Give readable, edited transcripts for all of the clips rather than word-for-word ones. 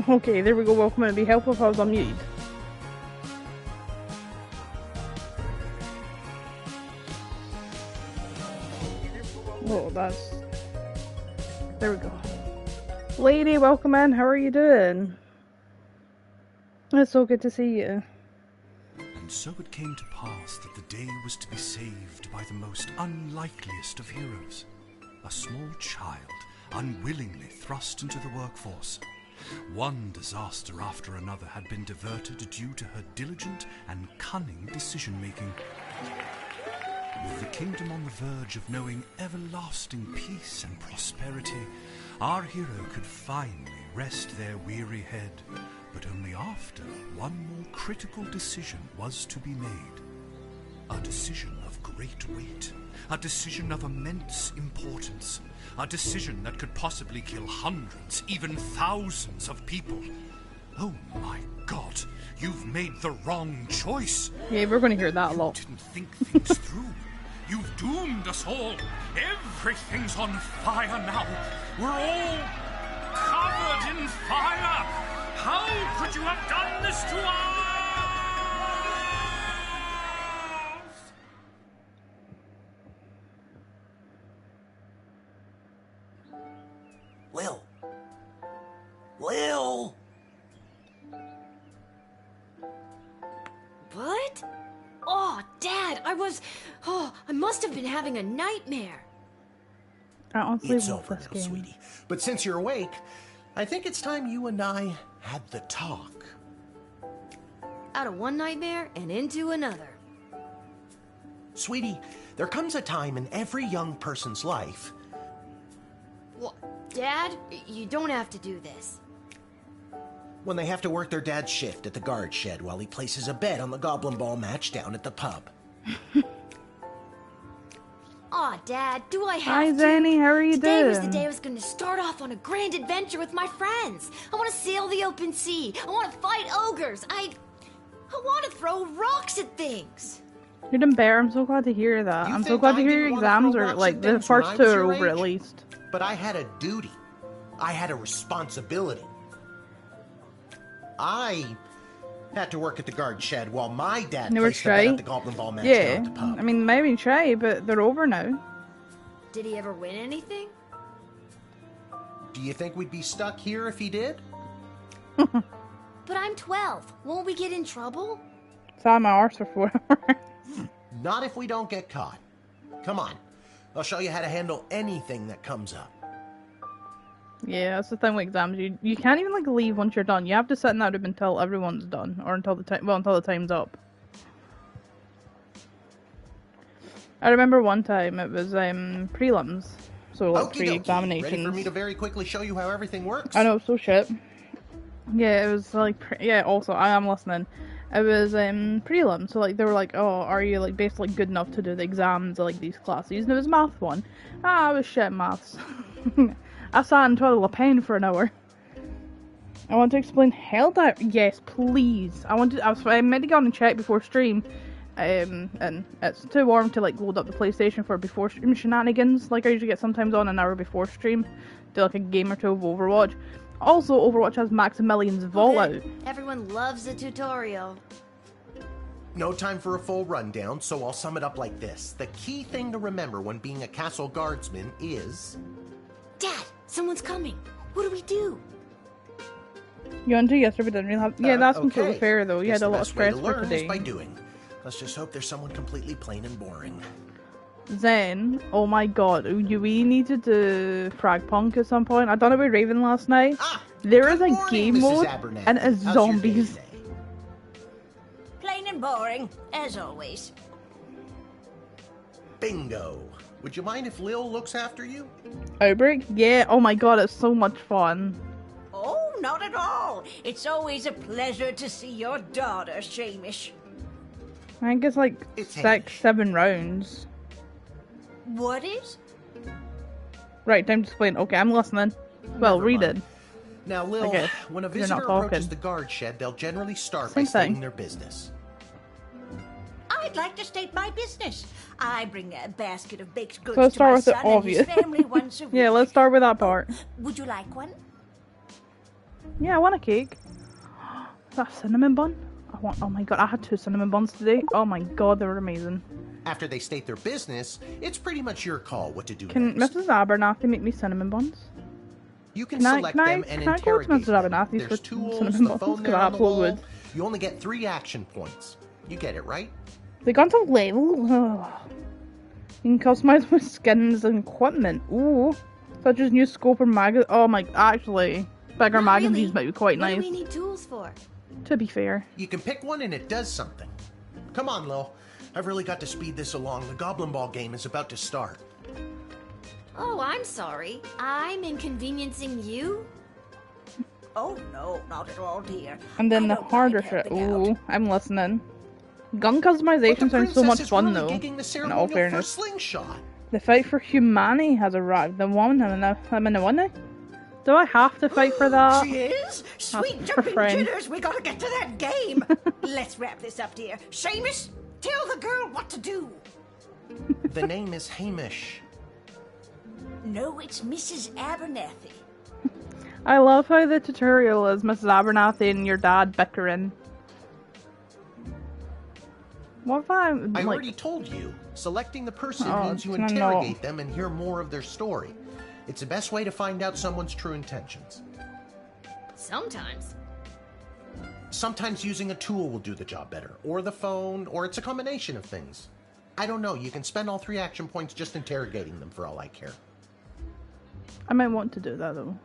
Okay, there we go. Welcome, it'd be helpful if I was unmuted. Oh, that's... There we go. Lady, welcome in. How are you doing? It's so good to see you. And so it came to pass that the day was to be saved by the most unlikeliest of heroes. A small child, unwillingly thrust into the workforce. One disaster after another had been diverted due to her diligent and cunning decision-making. With the kingdom on the verge of knowing everlasting peace and prosperity, our hero could finally rest their weary head, but only after one more critical decision was to be made. A decision of great weight, a decision of immense importance, a decision that could possibly kill hundreds, even thousands of people. Oh my God, you've made the wrong choice. Yeah, we're going to hear that a lot. You didn't think things through. You've doomed us all. Everything's on fire now. We're all covered in fire. How could you have done this to us? Lil! What? Oh, Dad, I must have been having a nightmare. I honestly It's love over this now, game. sweetie. But since you're awake, I think it's time you and I had the talk. Out of one nightmare and into another. Sweetie, there comes a time in every young person's life. Well, Dad, you don't have to do this. When they have to work their dad's shift at the guard shed while he places a bet on the goblin ball match down at the pub. Aw, Dad, do I have Hi, to? Zanny, how are you Today doing? was the day I was going to start off on a grand adventure with my friends. I want to sail the open sea. I want to fight ogres. I want to throw rocks at things. You're doing better. I'm so glad to hear that. You I'm so think glad I to hear didn't your wanna exams throw are, rocks like, at the things when first I two was are your over at age? least. But I had a duty. I had a responsibility. I had to work at the guard shed while my dad They were placed a bet shy? at the goblin ball match Yeah, down at the pub. I mean, maybe try, but they're over now. Did he ever win anything? Do you think we'd be stuck here if he did? But I'm 12. Won't we get in trouble? Saw my arse for 4 hours. Not if we don't get caught. Come on. I'll show you how to handle anything that comes up. Yeah, that's the thing with exams. You can't even, like, leave once you're done. You have to sit in that room until everyone's done, or until the time, well, until the time's up. I remember one time it was prelims, so like Okie dokie. pre-examinations. Ready for me to very quickly show you how everything works? I know, so shit. Yeah, it was like, yeah, also, I am listening. It was prelim, so like they were like, oh, are you like basically good enough to do the exams of like these classes? And it was math one. I was shit at maths. I sat in Toilet La Pen for an hour. I want to explain Helldive. Yes, please. I meant to go on and check before stream. And it's too warm to like load up the PlayStation for before stream shenanigans. Like I usually get sometimes on an hour before stream, do like a game or two of Overwatch. Also, Overwatch has Maximilian's Vault out. Everyone loves a tutorial. No time for a full rundown, so I'll sum it up like this. The key thing to remember when being a castle guardsman is... Dad, someone's coming. What do we do? You want to? Yesterday we didn't really have... Yeah, that's completely okay. fair though. You Guess had a the lot of best way stress to for learn today. is by doing. Let's just hope there's someone completely plain and boring. Zen, oh my god, we need to do Frag Punk at some point. I done it with Raven last night. There is a Good morning, game Mrs. mode Abernathy. and it's How's your day zombies. today? Plain and boring, as always. Bingo. Would you mind if Lil looks after you? Outbreak? Yeah, oh my god, it's so much fun. Oh, not at all. It's always a pleasure to see your daughter, Shamish. I think it's like It's 6-7 rounds. What is? Right, time to explain. Okay, I'm listening. Well, Never read mind. it. Now, Lil, Okay, when a you're not visitor approaches talking. the guard shed, they'll generally start Same by stating thing. their business. I'd like to state my business. I bring a basket of baked goods So let's to my start with the son and his obvious. family once a week. Yeah, let's start with that part. Would you like one? Yeah, I want a cake. Is that a cinnamon bun? Oh my god, I had 2 cinnamon buns today. Oh my god, they were amazing. After they state their business, it's pretty much your call what to do Can next. Mrs. Abernathy make me cinnamon buns? You can Can I- select can I- them and can I go to interrogate Mrs. them. Abernathy's There's for tools, cinnamon the buns? phone 'Cause there I on the absolutely wall. would. You only get 3 action points. You get it, right? They got to level. Oh. You can customize my skins and equipment. Ooh. Such as new scope or magazine. Oh my, actually. Bigger Not magazines really. might be quite What nice. do we need tools for? To be fair. You can pick one and it does something. Come on, Lil. I've really got to speed this along. The Goblin Ball game is about to start. Oh, I'm sorry. I'm inconveniencing you? Oh, no, not at all, dear. And then I the don't harder mind shit. helping out. Ooh, I'm listening. Gun But customization the sounds so princess much is fun really though. gigging the In all ceremonial for fairness. slingshot. The fight for humanity has arrived. The woman I'm in the one now. Do I have to fight for that? She is? Sweet her jumping friend. jitters, we gotta get to that game. Let's wrap this up, dear. Seamus, tell the girl what to do. The name is Hamish. No, it's Mrs. Abernathy. I love how the tutorial is Mrs. Abernathy and your dad bickering. What if I'm I like, already told you. Selecting the person Oh, means you no, no. interrogate them and hear more of their story. It's the best way to find out someone's true intentions. Sometimes. Sometimes using a tool will do the job better, or the phone, or it's a combination of things. I don't know, you can spend all 3 action points just interrogating them for all I care. I might want to do that though.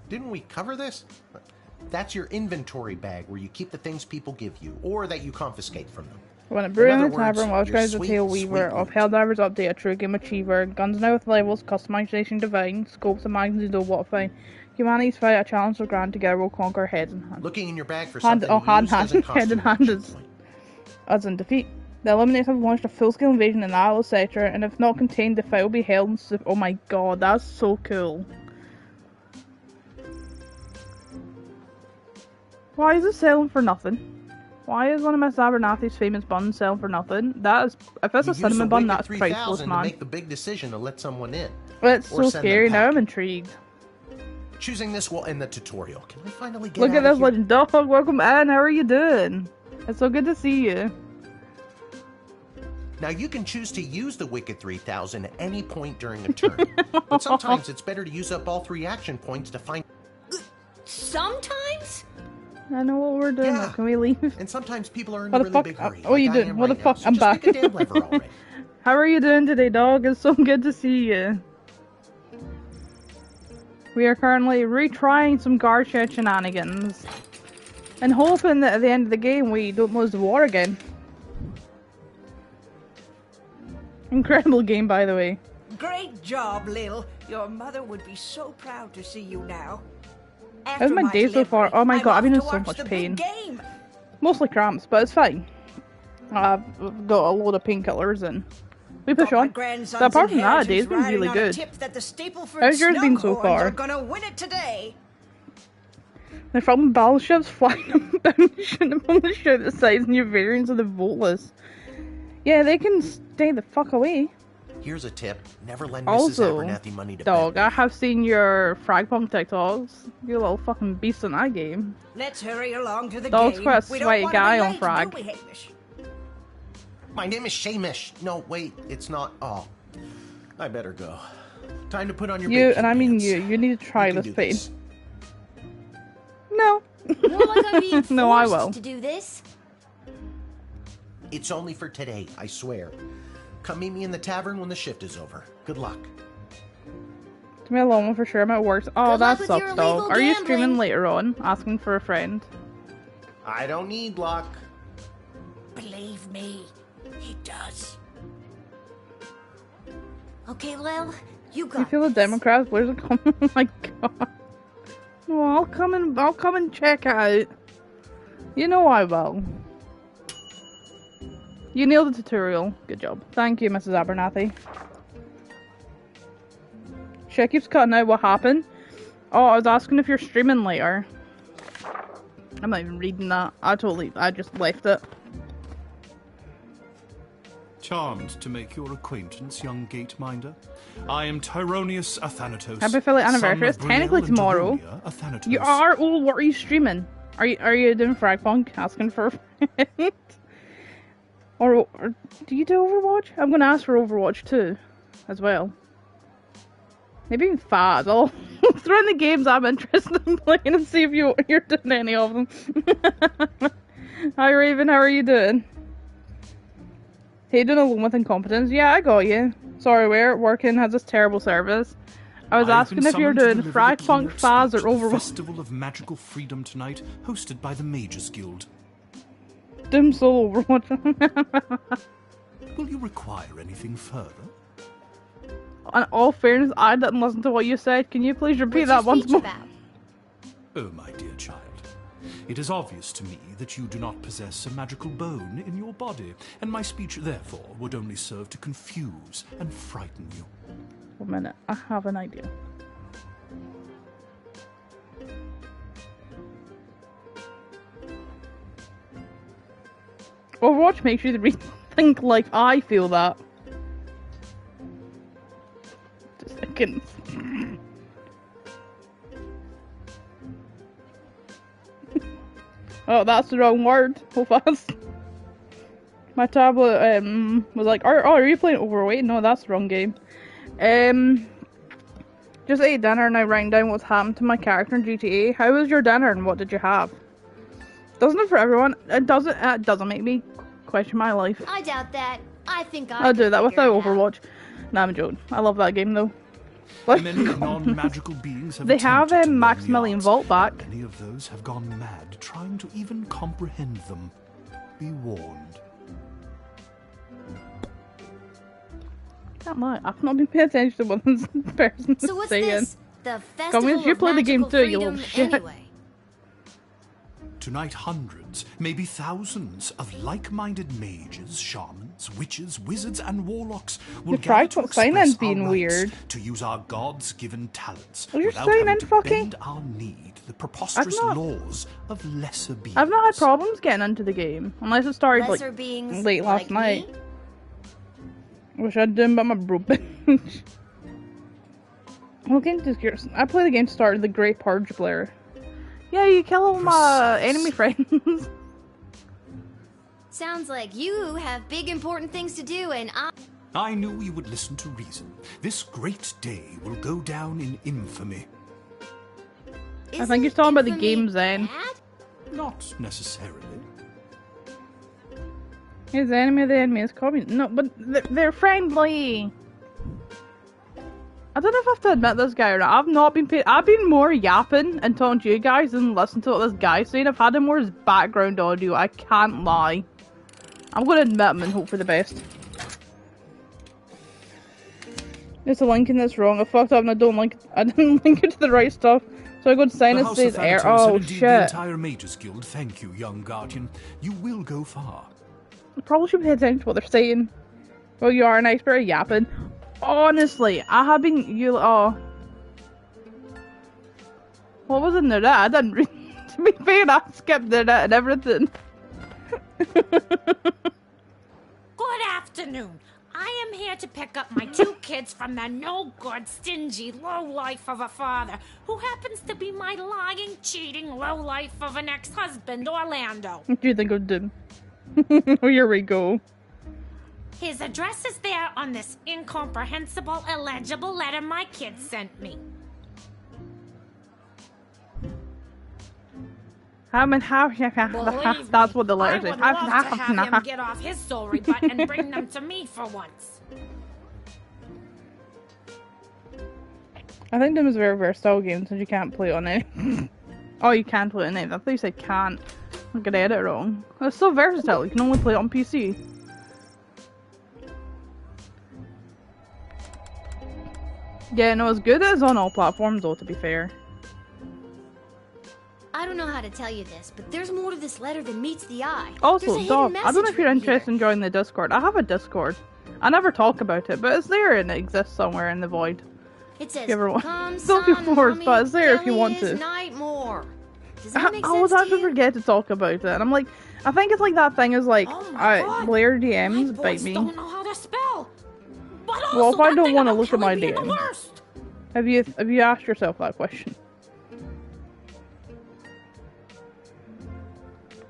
Didn't we cover this? That's your inventory bag where you keep the things people give you, or that you confiscate from them. When a brew in other the words, tavern, Welsh your guys a sweet, tail sweet weaver, loot. upheld divers update, a true game achiever, guns now with levels, customization divine, scopes and magazines do what find. Humanity's fight, a challenge for grand together will conquer heads and hands. Looking in your bag for Hand- something oh, to hand- use doesn't cost hand you in an hand action is- point. As in defeat. The Illuminates have launched a full-scale invasion in the Isle sector, and if not contained, the fight will be held in oh my god, that's so cool. Why is it selling for nothing? Why is one of Miss Abernathy's famous buns selling for nothing? That is, if it's You a cinnamon use bun, Wicked that's 3000 priceless, to man. make the big decision to let someone in. It's or so send them scary, now I'm packing. intrigued. Choosing this will end the tutorial. Can we finally get Look out at of this here? legend. Dog, welcome in, how are you doing? It's so good to see you. Now you can choose to use the Wicked 3000 at any point during a turn. But sometimes it's better to use up all 3 action points to find... Sometimes? I know what we're doing, Yeah. can we leave? And sometimes people are in What a the really fuck? big hurry. What are you like I doing? am What the right fuck? now, so I'm just back. pick a damn lever already. How are you doing today, dog? It's so good to see you. We are currently retrying some guard shed shenanigans. And hoping that at the end of the game we don't lose the war again. Incredible game, by the way. Great job, Lil. Your mother would be so proud to see you now. How's my day so far? Oh my god, I've been in so much pain. Game. Mostly cramps, but it's fine. I've got a load of painkillers and we push Got my on. grandson's But apart from that, inheritance day's been riding really on a good. tip that the Stapleford How's yours been so Snughorns far? are gonna win it today. They're from battleships flying about shooting them on the ship the size new variants of the Volus. Yeah, they can stay the fuck away. Here's a tip. Never lend Mrs. Also, Abernathy money to dog, bet. I have seen your Fragpunk TikToks. You're a little fucking beast in that game. Let's hurry along to the Dog's game. quite a We don't sweaty wanna guy be on late, Frag. do we, Hamish? My name is Shamish. No, wait, it's not. Oh, I better go. Time to put on your You, big and I mean pants. you need to try You can this do pain. this. No. More like I'm being forced No, I will. to do this. It's only for today, I swear. Come meet me in the tavern when the shift is over. Good luck. Leave me alone for sure. I'm at work. Oh, Good that luck with sucks, your dog. illegal Are you gambling. streaming later on? Asking for a friend. I don't need luck. Believe me, he does. Okay, Lil, you You got feel the this. Democrats? Where's it coming? Oh my god. No, I'll come and check out. You know I will. You nailed the tutorial. Good job. Thank you, Mrs. Abernathy. She keeps cutting out. What happened? Oh, I was asking if you're streaming later. I'm not even reading that. I just left it. Charmed to make your acquaintance, young gateminder. I am Tyronius Athanatos. Happy Philly anniversary. It's technically tomorrow. You are. Oh, what are you streaming? Are you doing Fragpunk? Asking for a friend? or do you do Overwatch? I'm gonna ask for Overwatch too, as well. Maybe even Faz. I'll throw in the games I'm interested in playing and see if you're doing any of them. Hi Raven, how are you doing? Hey, doing alone with incompetence? Yeah, I got you. Sorry, we're working has this terrible service. I was asking if you're doing Fragpunk, Faz, or Overwatch. Festival of Magical Freedom tonight, hosted by the Mages Guild. Doom Soul Overwatch. Will you require anything further? In all fairness, I didn't listen to what you said. Can you please repeat that once more? Oh, my dear child. It is obvious to me that you do not possess a magical bone in your body, and my speech, therefore, would only serve to confuse and frighten you. 1 minute, I have an idea. Overwatch makes you rethink like I feel that. Just thinking. Oh, that's the wrong word. Hold fast. My tablet was like, are you playing Overwatch? No, that's the wrong game. Just ate dinner and I writing down what's happened to my character in GTA. How was your dinner and what did you have? Doesn't it for everyone? It doesn't make me question my life. I doubt that. I think I'll do that without Overwatch. Nah, I'm joking. I love that game though. Many non-magical beings have they have Maximilian Vault back. Many of those have gone mad trying to even comprehend them. Be warned. Can't lie, I've not been paying attention to what this person is so what's saying. This? The Festival you of play the game Magical too, you Freedom little shit. anyway. Tonight, hundreds, maybe thousands of like-minded mages, shamans, witches, wizards, and warlocks will gather to express our rights to use our gods-given talents without having to bend our knee to the preposterous laws of lesser beings. I've not had problems getting into the game, unless it started lesser like beings late last night. Me? Wish I'd done, but I'm a broke bitch. I play the game to start the Great Purge, Blair. Yeah, you kill all my enemy friends. Sounds like you have big important things to do and I knew you would listen to reason. This great day will go down in infamy. I think he's talking about the games then. Not necessarily. His enemy of the enemy is communist. No, but they're friendly. I don't know if I have to admit this guy or not. I've not been paid. I've been more yapping and talking to you guys than listening to what this guy's saying. I've had him more as background audio. I can't lie. I'm gonna admit him and hope for the best. There's a link in this wrong. I fucked up and I didn't link it to the right stuff. So I go to sign it says air. Oh shit. The entire Mages Guild, thank you, young guardian. You will go far. I probably should pay attention to what they're saying. Well, you are an expert at yapping. Honestly, I have been what was in there? I didn't read. To be fair, I skipped it and everything. Good afternoon. I am here to pick up my 2 kids from the no-good, stingy lowlife of a father who happens to be my lying, cheating lowlife of an ex-husband, Orlando. What do you think of them? Here we go. His address is there on this incomprehensible, illegible letter my kids sent me. That's what the letter says. I would love to have him get off his sorry butt and bring them to me for once. I think them is very versatile game since you can't play it on it. Oh, you can play it on it. I thought you said can't. I could edit it wrong. It's so versatile. You can only play it on PC. Yeah, no, it's good as on all platforms though, to be fair. I don't know how to tell you this, but there's more to this letter than meets the eye. Also, Dog, I don't know if you're interested in joining the Discord. I have a Discord. I never talk about it, but it's there and it exists somewhere in the void. It says, "Come son, don't be forced, but it's there if you want to." Night more. Does that make I sense was to actually you? forget to talk about it, and I'm like, I think it's like that thing is like, Oh my God. Blair My DMs bite boys me. don't know how to spell. But also, Well, if I that don't thing want to about look at my killing being the DMs. worst. Have you asked yourself that question?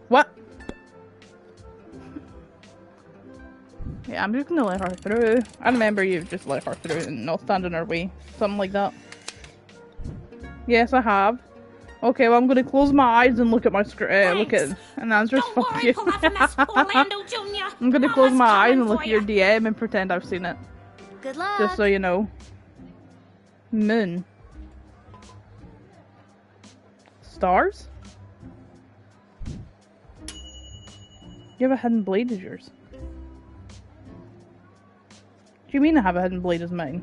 What? Yeah, I'm just gonna let her through. I remember you just let her through and not stand in her way. Something like that. Yes, I have. Okay, well, I'm gonna close my eyes and look at my look at and answer Don't fuck worry, you. Polyphemus Orlando Jr. I'm gonna close Mama's my eyes coming and look for at your ya. DM and pretend I've seen it. Good luck. Just so you know. Moon. Stars? You have a hidden blade as yours. Do you mean I have a hidden blade as mine?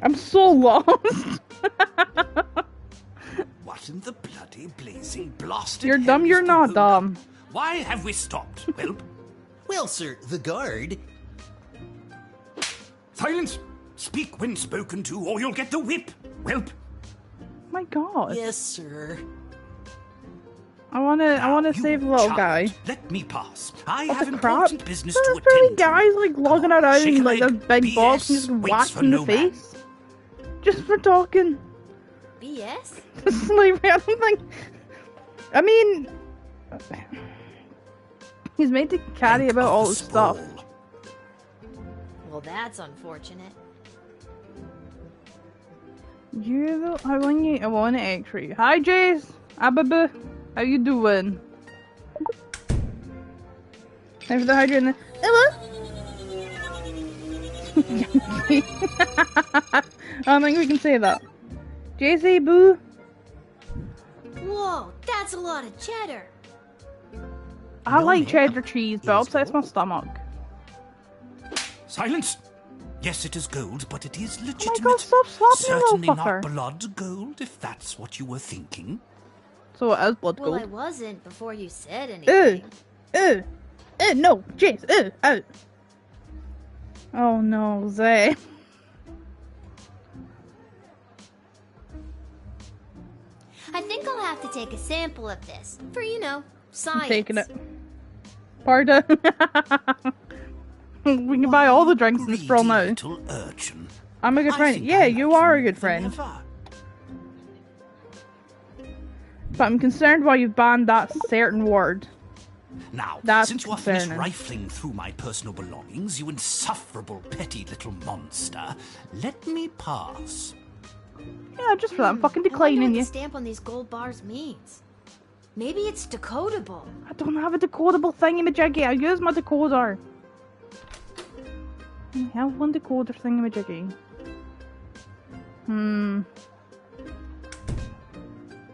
I'm so lost. What in the bloody blazing blasted You're dumb, hell you're is not the hold-up? dumb. Why have we stopped, Whelp? Well, sir, the guard. Silence! Speak when spoken to, or you'll get the whip, Whelp. My god. Yes, sir. I wanna You save the little child, guy. Let me pass. I What have the crap? important business to There's really attend to. guys like logging Come on, around shake a like leg. a big boss and BS just waits whacks for in the no man. face. Just for talking. BS? Like, I don't think. I mean, he's made to carry Think about of all the his stuff. spoil. Well, that's unfortunate. I want to X-ray. Hi, Jace. Ababu. How you doing? Thanks for the hydrant. Hello. I don't think we can say that. JC Boo. Whoa, that's a lot of cheddar. I No like makeup cheddar cheese, but it is upsets my gold. stomach. Silence! Yes, it is gold, but it is Oh my legitimate. god, stop slapping me, Certainly little not fucker. blood gold, if that's what you were thinking. So it is blood Well, I gold. wasn't before you said Ew. anything. No, Jace, ew. Oh no, Zay. I think I'll have to take a sample of this for, science. I'm taking it. Pardon. We can buy all the drinks in this brawl Greedy now. little urchin. I'm a good I friend. think Yeah, I you like are a you good more friend. than ever. But I'm concerned why you've banned that certain word. Now, That's since you are finished concerning. rifling through my personal belongings, you insufferable petty little monster, let me pass. Yeah, just for that. I'm fucking I wonder declining what you. the stamp on these gold bars means. Maybe it's decodable. I don't have a decodable thingy-majiggy. I use my decoder. I have one decoder thingy-majiggy.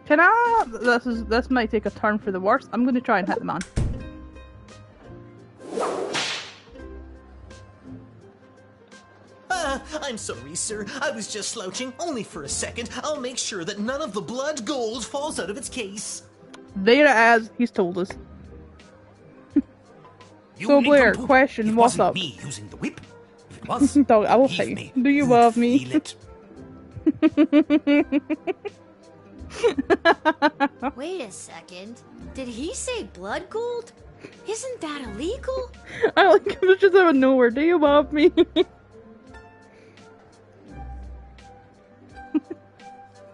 Can I? This might take a turn for the worse. I'm gonna try and hit the man. I'm sorry, sir. I was just slouching, only for a second. I'll make sure that none of the blood gold falls out of its case. There it is. He's told us. You So, Blair, nincompoop. question, It what's wasn't up? me using the whip. If it was, Dog, I will believe say, me, do you you'd love me? feel it. Wait a second. Did he say blood gold? Isn't that illegal? I like it was just out of nowhere. Do you love me?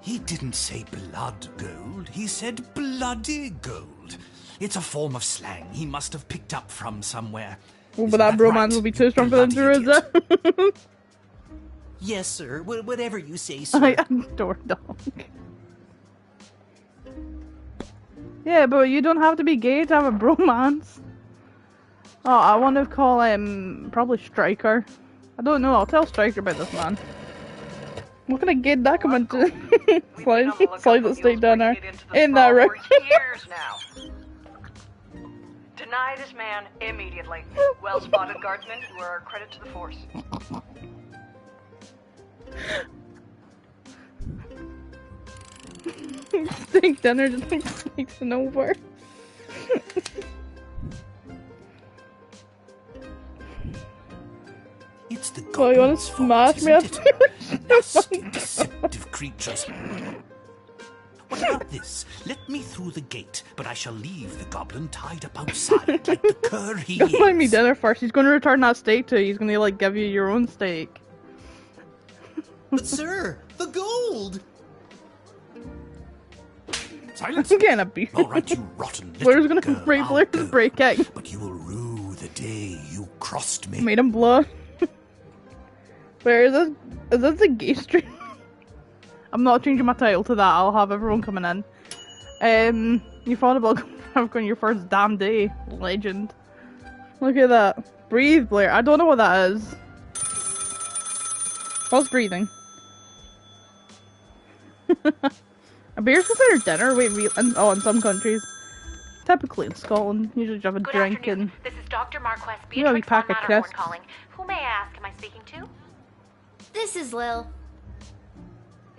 He didn't say blood gold, he said bloody gold. It's a form of slang he must have picked up from somewhere. Oh, Isn't but that bromance right, will be you too strong for them to bloody idiot? resist. Yes, sir. Whatever you say, sir. I adore dog. Yeah, but you don't have to be gay to have a bromance. Oh, I want to call him probably Striker. I don't know. I'll tell Striker about this man. What kind of gay that come into? slide that stay down there. In that room. Years now. Deny this man immediately. Well spotted, guardsman. You are a credit to the force. Steak dinner just like sneaks over. the Oh, you wanna goblin's fault, smash me isn't it? up? Nasty, deceptive creatures. What about this? Let me through the gate, but I shall leave the goblin tied up outside like the cur he Don't buy me is. dinner first. He's gonna return that steak to you. He's gonna like give you your own steak. But sir, the gold! Silence! I'm getting a beef. All right, you rotten little Blair's gonna girl, break I'll Blair's go. break egg. But you will rue the day you crossed me. Made him blow. Where is this? Is this a gay stream? I'm not changing my title to that. I'll have everyone coming in. You thought about going your first damn day. Legend. Look at that. Breathe, Blair. I don't know what that is. What's breathing? A beer's considered dinner? Wait, in some countries. Typically in Scotland, usually you have a Good drink afternoon. and... This is Dr. Marquess You know, we Beatrix pack von a Matterhorn crisp. calling. Who may I ask am I speaking to? This is Lil.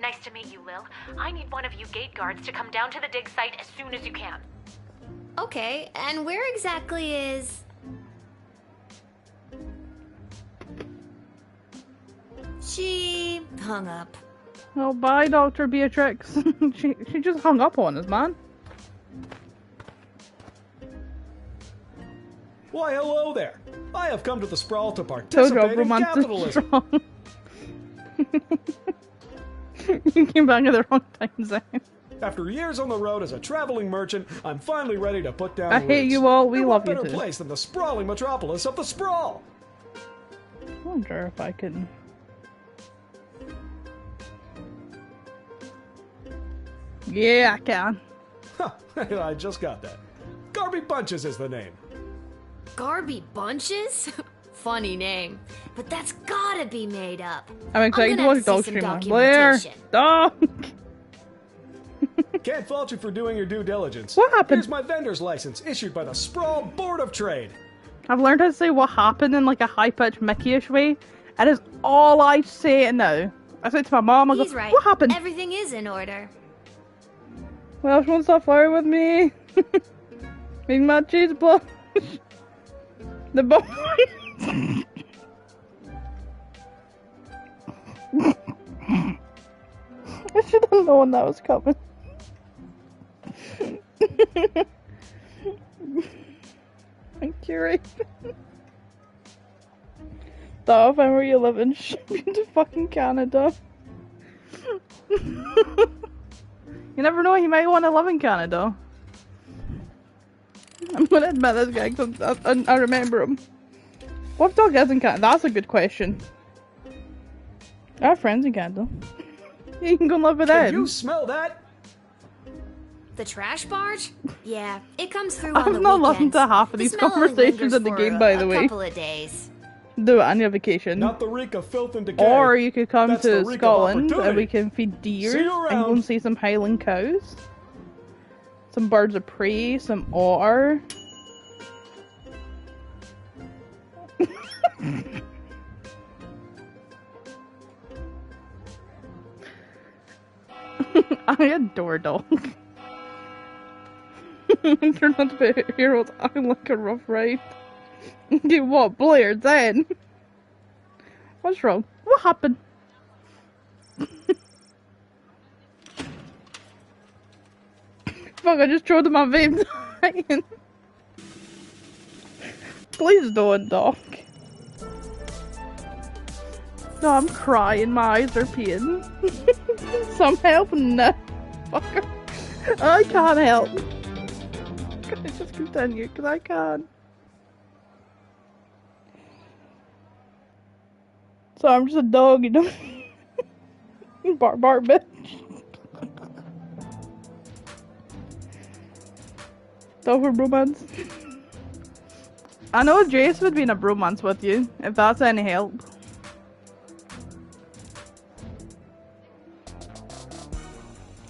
Nice to meet you, Lil. I need one of you gate guards to come down to the dig site as soon as you can. Okay, and where exactly is... She hung up. Oh, bye, Dr. Beatrix. she just hung up on us, man. Why, hello there. I have come to the Sprawl to Told participate you, in romance is capitalism. strong. You came back at the wrong time, Zane. After years on the road as a traveling merchant, I'm finally ready to put down I hate roots. you all. We And love what you better too. place than the sprawling metropolis of the Sprawl? I wonder if I can... Yeah, I can. Huh, I just got that. Garby Bunches is the name. Garby Bunches? Funny name. But that's gotta be made up. I'm excited to gonna watch have to see Dog some Stream now. Blair! documentation. Dog! Can't fault you for doing your due diligence. What happened? Here's my vendor's license, issued by the Sprawl Board of Trade. I've learned how to say what happened in like a high-pitched Mickey-ish way. It is all I say it now. I say it to my mom, I go, He's right. what happened? Everything is in order. Well, she wants to fire with me. Make my cheese blush. The boy. I should have known that was coming. Thank you, right? Stop, I'm where you live and ship you to fucking Canada. You never know, he might want to live in Canada. I'm gonna admit this guy because I remember him. What dog is in Canada? That's a good question. I have friends in Canada. You can go live with Can them. you smell that? The trash barge? Yeah, it comes through I've on the not weekends. listened to half of The these smell only conversations lingers in the for game, by the a way. couple of days. Do it on your vacation. Not the reek of filth and decay. Or you could come That's the to reek of Scotland and opportunity. we can feed deer See you and go around. and see some Highland cows. Some birds of prey, some otter. I adore dog. Turn out to be heroes. I like a rough ride. Do what, Blair, then? What's wrong? What happened? Fuck, I just threw them my vape. Please don't, dog. No, I'm crying. My eyes are peeing. Some help? No. Fucker. I can't help. Can I just continue? Because I can't. So I'm just a dog, you know? Bark, bark, bitch. Dog for bromance. I know Jace would be in a bromance with you, if that's any help.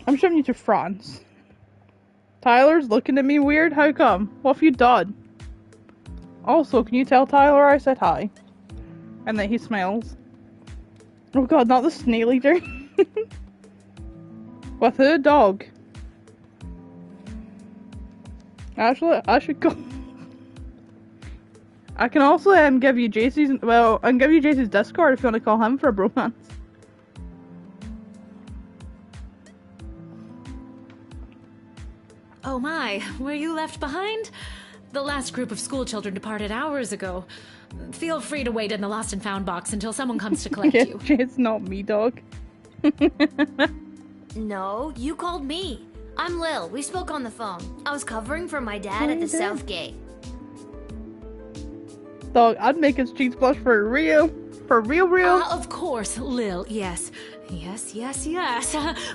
I'm showing you to France. Tyler's looking at me weird, how come? What have you done? Also, can you tell Tyler I said hi? And that he smiles. Oh god, not the snail eater. With who? Dog. Actually, I should go. I can also give you JC's. Well, I can give you JC's Discord if you want to call him for a bromance. Oh my, were you left behind? The last group of school children departed hours ago. Feel free to wait in the lost and found box until someone comes to collect Yeah, you. it's not me, dog. No, you called me. I'm Lil. We spoke on the phone. I was covering for my dad at the South Gate. Dog, I'd make his cheeks blush for real. For real. Of course, Lil, yes. Yes.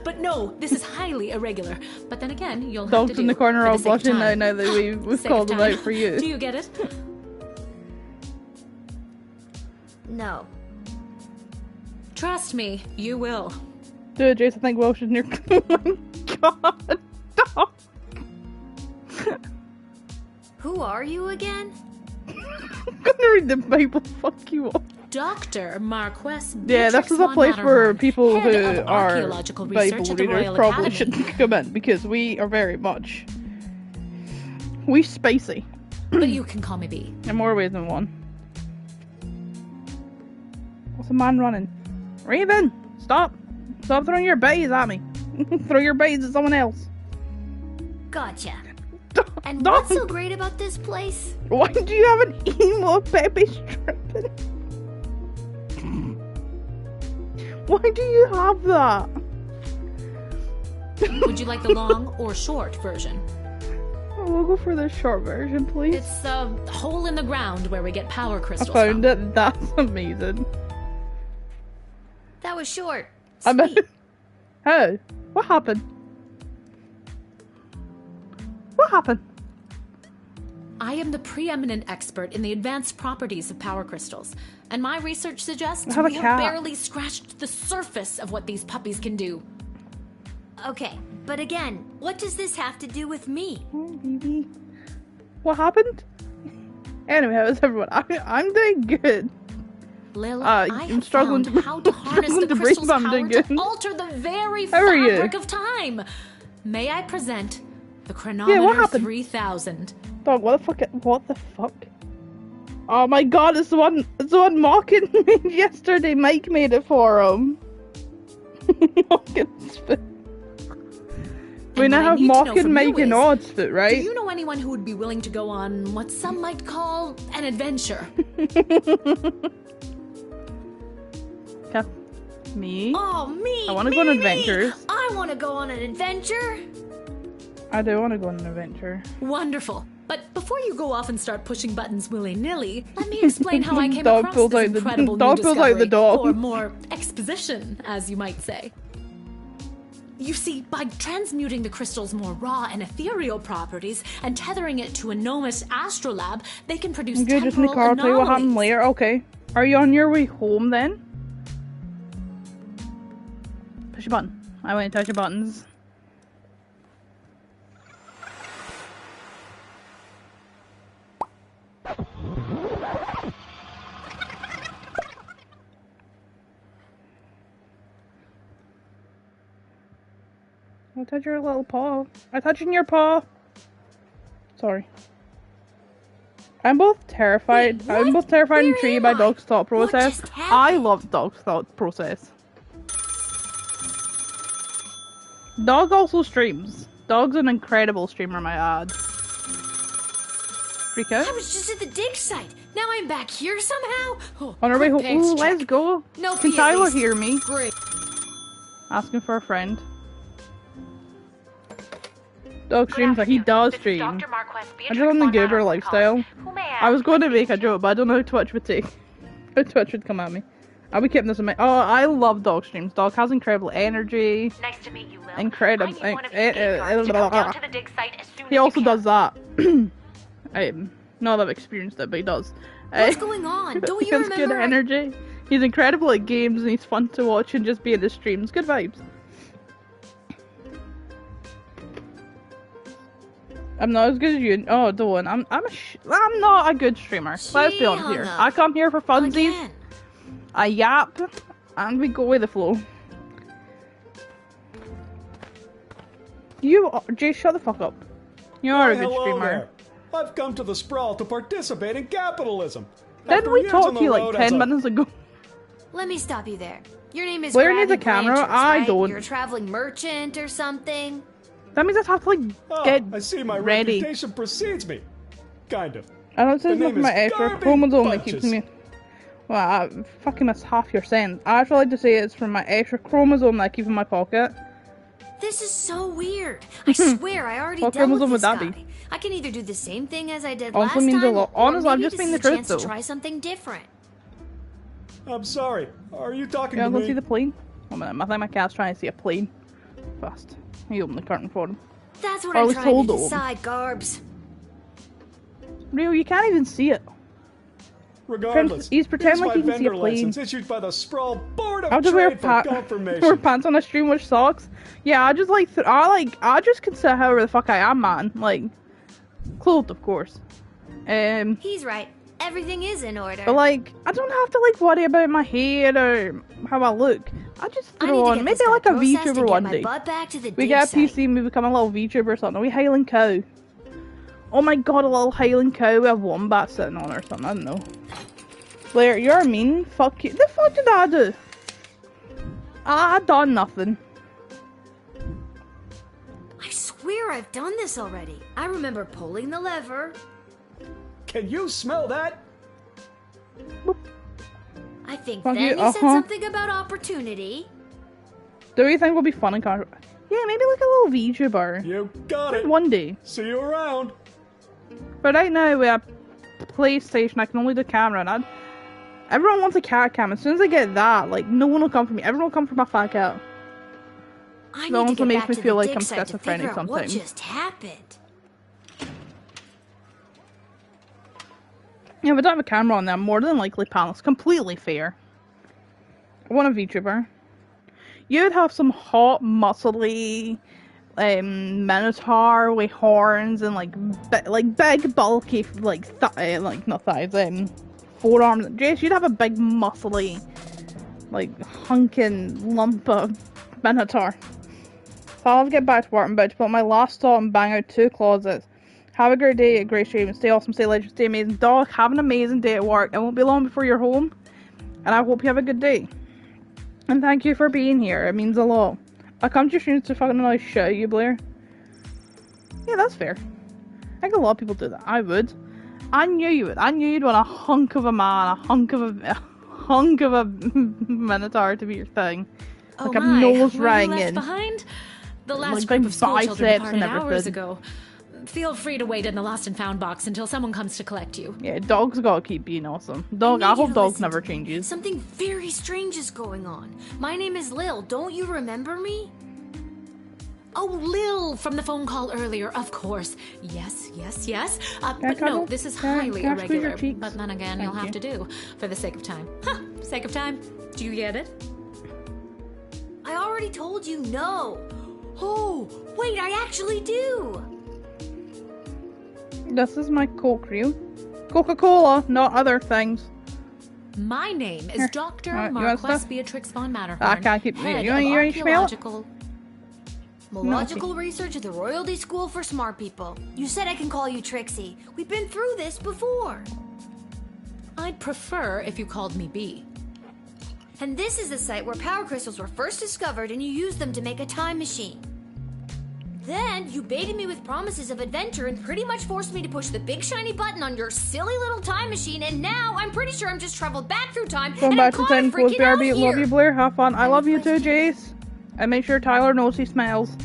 But no, this is highly irregular. But then again, you'll have Dogs to do in the corner for all the sake of blushing time. now that we've Sake called of them time. out for you. Do you get it? No. Trust me, you will. Dude, Jace, I think Welsh is near. Oh my god, dog. Who are you again? I'm gonna read the Bible. Fuck you all. Dr. Marquess Yeah, this Beatrix is a von place where Matterhorn, people head who of are archaeological Bible research at the readers Royal probably Academy. shouldn't come in because we are very much. We spicy. But you can call me B. In more ways than one. What's a man running? Raven! Stop! Stop throwing your bays at me! Throw your bays at someone else! Gotcha. And Dog. what's so great about this place? Why do you have an emo baby stripping? Why do you have that? Would you like the long or short version? We'll go for the short version, please. It's a hole in the ground where we get power I crystals found from. it. That's amazing. That was short. I bet. Sweet. Hey, what happened? What happened? I am the preeminent expert in the advanced properties of power crystals, and my research suggests I have a we have cat. barely scratched the surface of what these puppies can do. Okay, but again, what does this have to do with me? Oh, baby. What happened? Anyway, how's everyone? I'm doing good. Lil, I I'm have struggling found how to harness struggling the to breathe, crystal's but I'm power doing to good. alter the very How are you? fabric of time. May I present the chronometer what happened? 3000? Dog, what the fuck? Oh my god, it's the one mocking me yesterday. Mike made it for him. Mocking spit. We now what I have need to know Mocking, from Mike, you and is, Oddsfoot, right? Do you know anyone who would be willing to go on what some might call an adventure? Okay. Me? Oh, me! I wanna go on me. adventures. I want to go on an adventure! I do want to go on an adventure. Wonderful. But before you go off and start pushing buttons willy-nilly, let me explain how I came Dog across pulls this out the- incredible dog new pulls out the discovery, dog. or more exposition, as you might say. You see, by transmuting the crystal's more raw and ethereal properties and tethering it to a gnomous astrolabe, they can produce Okay, just in the temporal car. I'll tell you what happened anomalies. later. Okay. Are you on your way home then? Push a button. I went to touch your buttons. I'll touch your little paw. I'm touching your paw. Sorry. I'm both terrified. Wait, I'm what? both terrified and Where intrigued am by I? dog's thought What process. just I happened? love dog's thought process. Dog also streams. Dog's an incredible streamer, my ad. Freak out? I was just at the dig site. Now I'm back here somehow? Oh, On our way home. quick pants Ooh, let's check. go. No Can pee at Tyler least. hear me? Great. Asking for a friend. Dog streams like he does stream. I just on the goober lifestyle. I was going to make a joke, but I don't know how Twitch would take. How Twitch would come at me. I'll be keeping this in my. Oh, I love dog streams. Dog has incredible energy. Nice to meet you, Lil. Incredible. I need one of your guards to come down to the dig site as soon He as also you can. does that. Not that I've experienced it, but he does. What's going on? Don't you he has good remember? energy. He's incredible at games, and he's fun to watch and just be in the streams. Good vibes. I'm not as good as you. Oh, don't. I'm not a good streamer. Let's be honest here. hung up. I come here for funsies. Again. I yap, and we go with the flow. Jay, shut the fuck up. You are a good Hello streamer. there. I've come to the Sprawl to participate in capitalism. Didn't After we years talk on to the you like road 10 as a- minutes ago? Let me stop you there. Your name is Blair needs a Granny camera, Blanchard, I right? don't. You're a traveling merchant or something? That means I have to like get I see my ready. reputation precedes me. Kind of. I don't say The something name my is extra Garbage chromosome that Bunches. keeps me. Well, I fucking missed half your sentence. I actually like to say it's from my extra chromosome that I keep in my pocket. This is so weird. I swear I already What dealt with chromosome this would that guy. be? I can either do the same thing as I did Honestly last means a time, lot. or Honestly, I'm maybe just this being is the a truth, chance though. to try something different. I'm sorry. Are you talking Yeah, to go me? see the plane. One minute, I think my cat's trying to see a plane. Fast. You open the curtain for him. That's what Or at I'm least trying hold to it open. decide, Garbs. Rio, you can't even see it. Regardless, He's pretending here's like he my can see a vendor plane. license issued by the Sprawl Board of I'll just wear Trade for confirmation. wear pants on a stream with socks. Yeah, I just like I just can sit however the fuck I am, man. Like, clothed, of course. He's right. Everything is in order. But like, I don't have to like worry about my hair or how I look. I just I need throw to on get maybe this guy like a processed VTuber and get one my day. butt back to the We dig get a site. PC and we become a little VTuber or something. Are we Highland Cow? Oh my god, a little Highland Cow with a wombat sitting on her or something. I don't know. Blair, you're mean. Fuck you. The fuck did I do? I done nothing. I swear I've done this already. I remember pulling the lever. Can you smell that? I think Fuck then you, you said something about opportunity. Do you think will be fun and yeah, maybe like a little VTuber. You got it. One day. See you around. But right now with a PlayStation, I can only do camera, and everyone wants a cat cam. As soon as I get that, like, no one will come for me. Everyone will come for my fat cat. I That need to also get makes back me to feel the like dig I'm site to schizophrenic figure out what sometimes. just happened. Yeah, if I don't have a camera on there, I'm more than likely panels. Completely fair. I want a VTuber. You'd have some hot, muscly, minotaur with horns and like big, bulky, like not thighs, forearms. Jace, you'd have a big, muscly, like hunking lump of minotaur. So I'll get back to work. I'm about to put my last thought and bang out 2 closets. Have a great day at Great Stream. Stay awesome, stay legend, stay amazing. Dog, have an amazing day at work. It won't be long before you're home. And I hope you have a good day. And thank you for being here. It means a lot. I come to your streams to fucking annoy shit at you, Blair. Yeah, that's fair. I think a lot of people do that. I would. I knew you would. I knew you'd want a hunk of a man, a hunk of a minotaur to be your thing. Oh Like a my, nose were you ring left and behind? The last like group big of school children biceps departed and hours everything. ago. Feel free to wait in the lost and found box until someone comes to collect you. Yeah, dog's gotta keep being awesome. Dog, I need you hope to dog listen never to me. changes. Something very strange is going on. My name is Lil. Don't you remember me? Oh, Lil from the phone call earlier, of course. Yes. But no, cuddle? this is Can I highly squeeze your irregular. cheeks? But then again, Thank you'll have you. to do for the sake of time. Sake of time. Do you get it? I already told you no. Oh, wait, I actually do. This is my Coke reel. Coca-Cola, not other things. My name is Here. Dr. You want Marquess stuff? Beatrix von Matterhorn. I can't keep- head you of ain't smell it? archaeological. Logical research at the Royalty School for Smart People. You said I can call you Trixie. We've been through this before. I'd prefer if you called me B. And this is the site where power crystals were first discovered and you used them to make a time machine. Then you baited me with promises of adventure and pretty much forced me to push the big shiny button on your silly little time machine, and now I'm pretty sure I'm just traveled back through time Going and back I'm to caught 10 close freaking out BRB. Love here. you, Blair. Have fun. I love you too, Jace. And make sure Tyler knows he smells.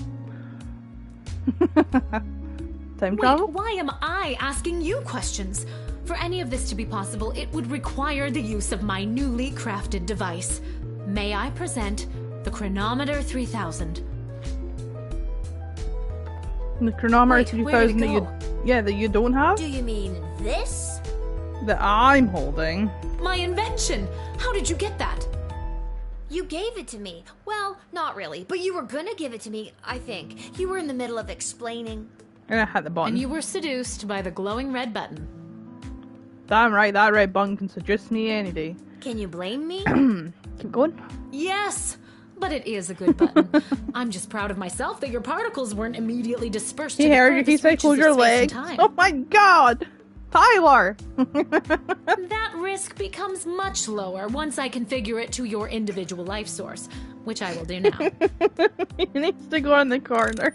Time Wait, travel? why am I asking you questions? For any of this to be possible, it would require the use of my newly crafted device. May I present the Chronometer 3000? The chronometer Wait, where'd it 3000 that you, go? that you don't have? Do you mean this? That I'm holding. My invention! How did you get that? You gave it to me. Well, not really, but you were gonna give it to me, I think. You were in the middle of explaining. And I had the button. And you were seduced by the glowing red button. Damn right, that red button can seduce me any day. Can you blame me? Keep going. Yes! but it is a good button. I'm just proud of myself that your particles weren't immediately dispersed to He the heard you. He furthest said, reaches "Close of your space and legs." time. Oh my god, Tyler! That risk becomes much lower once I configure it to your individual life source, which I will do now. He needs to go in the corner.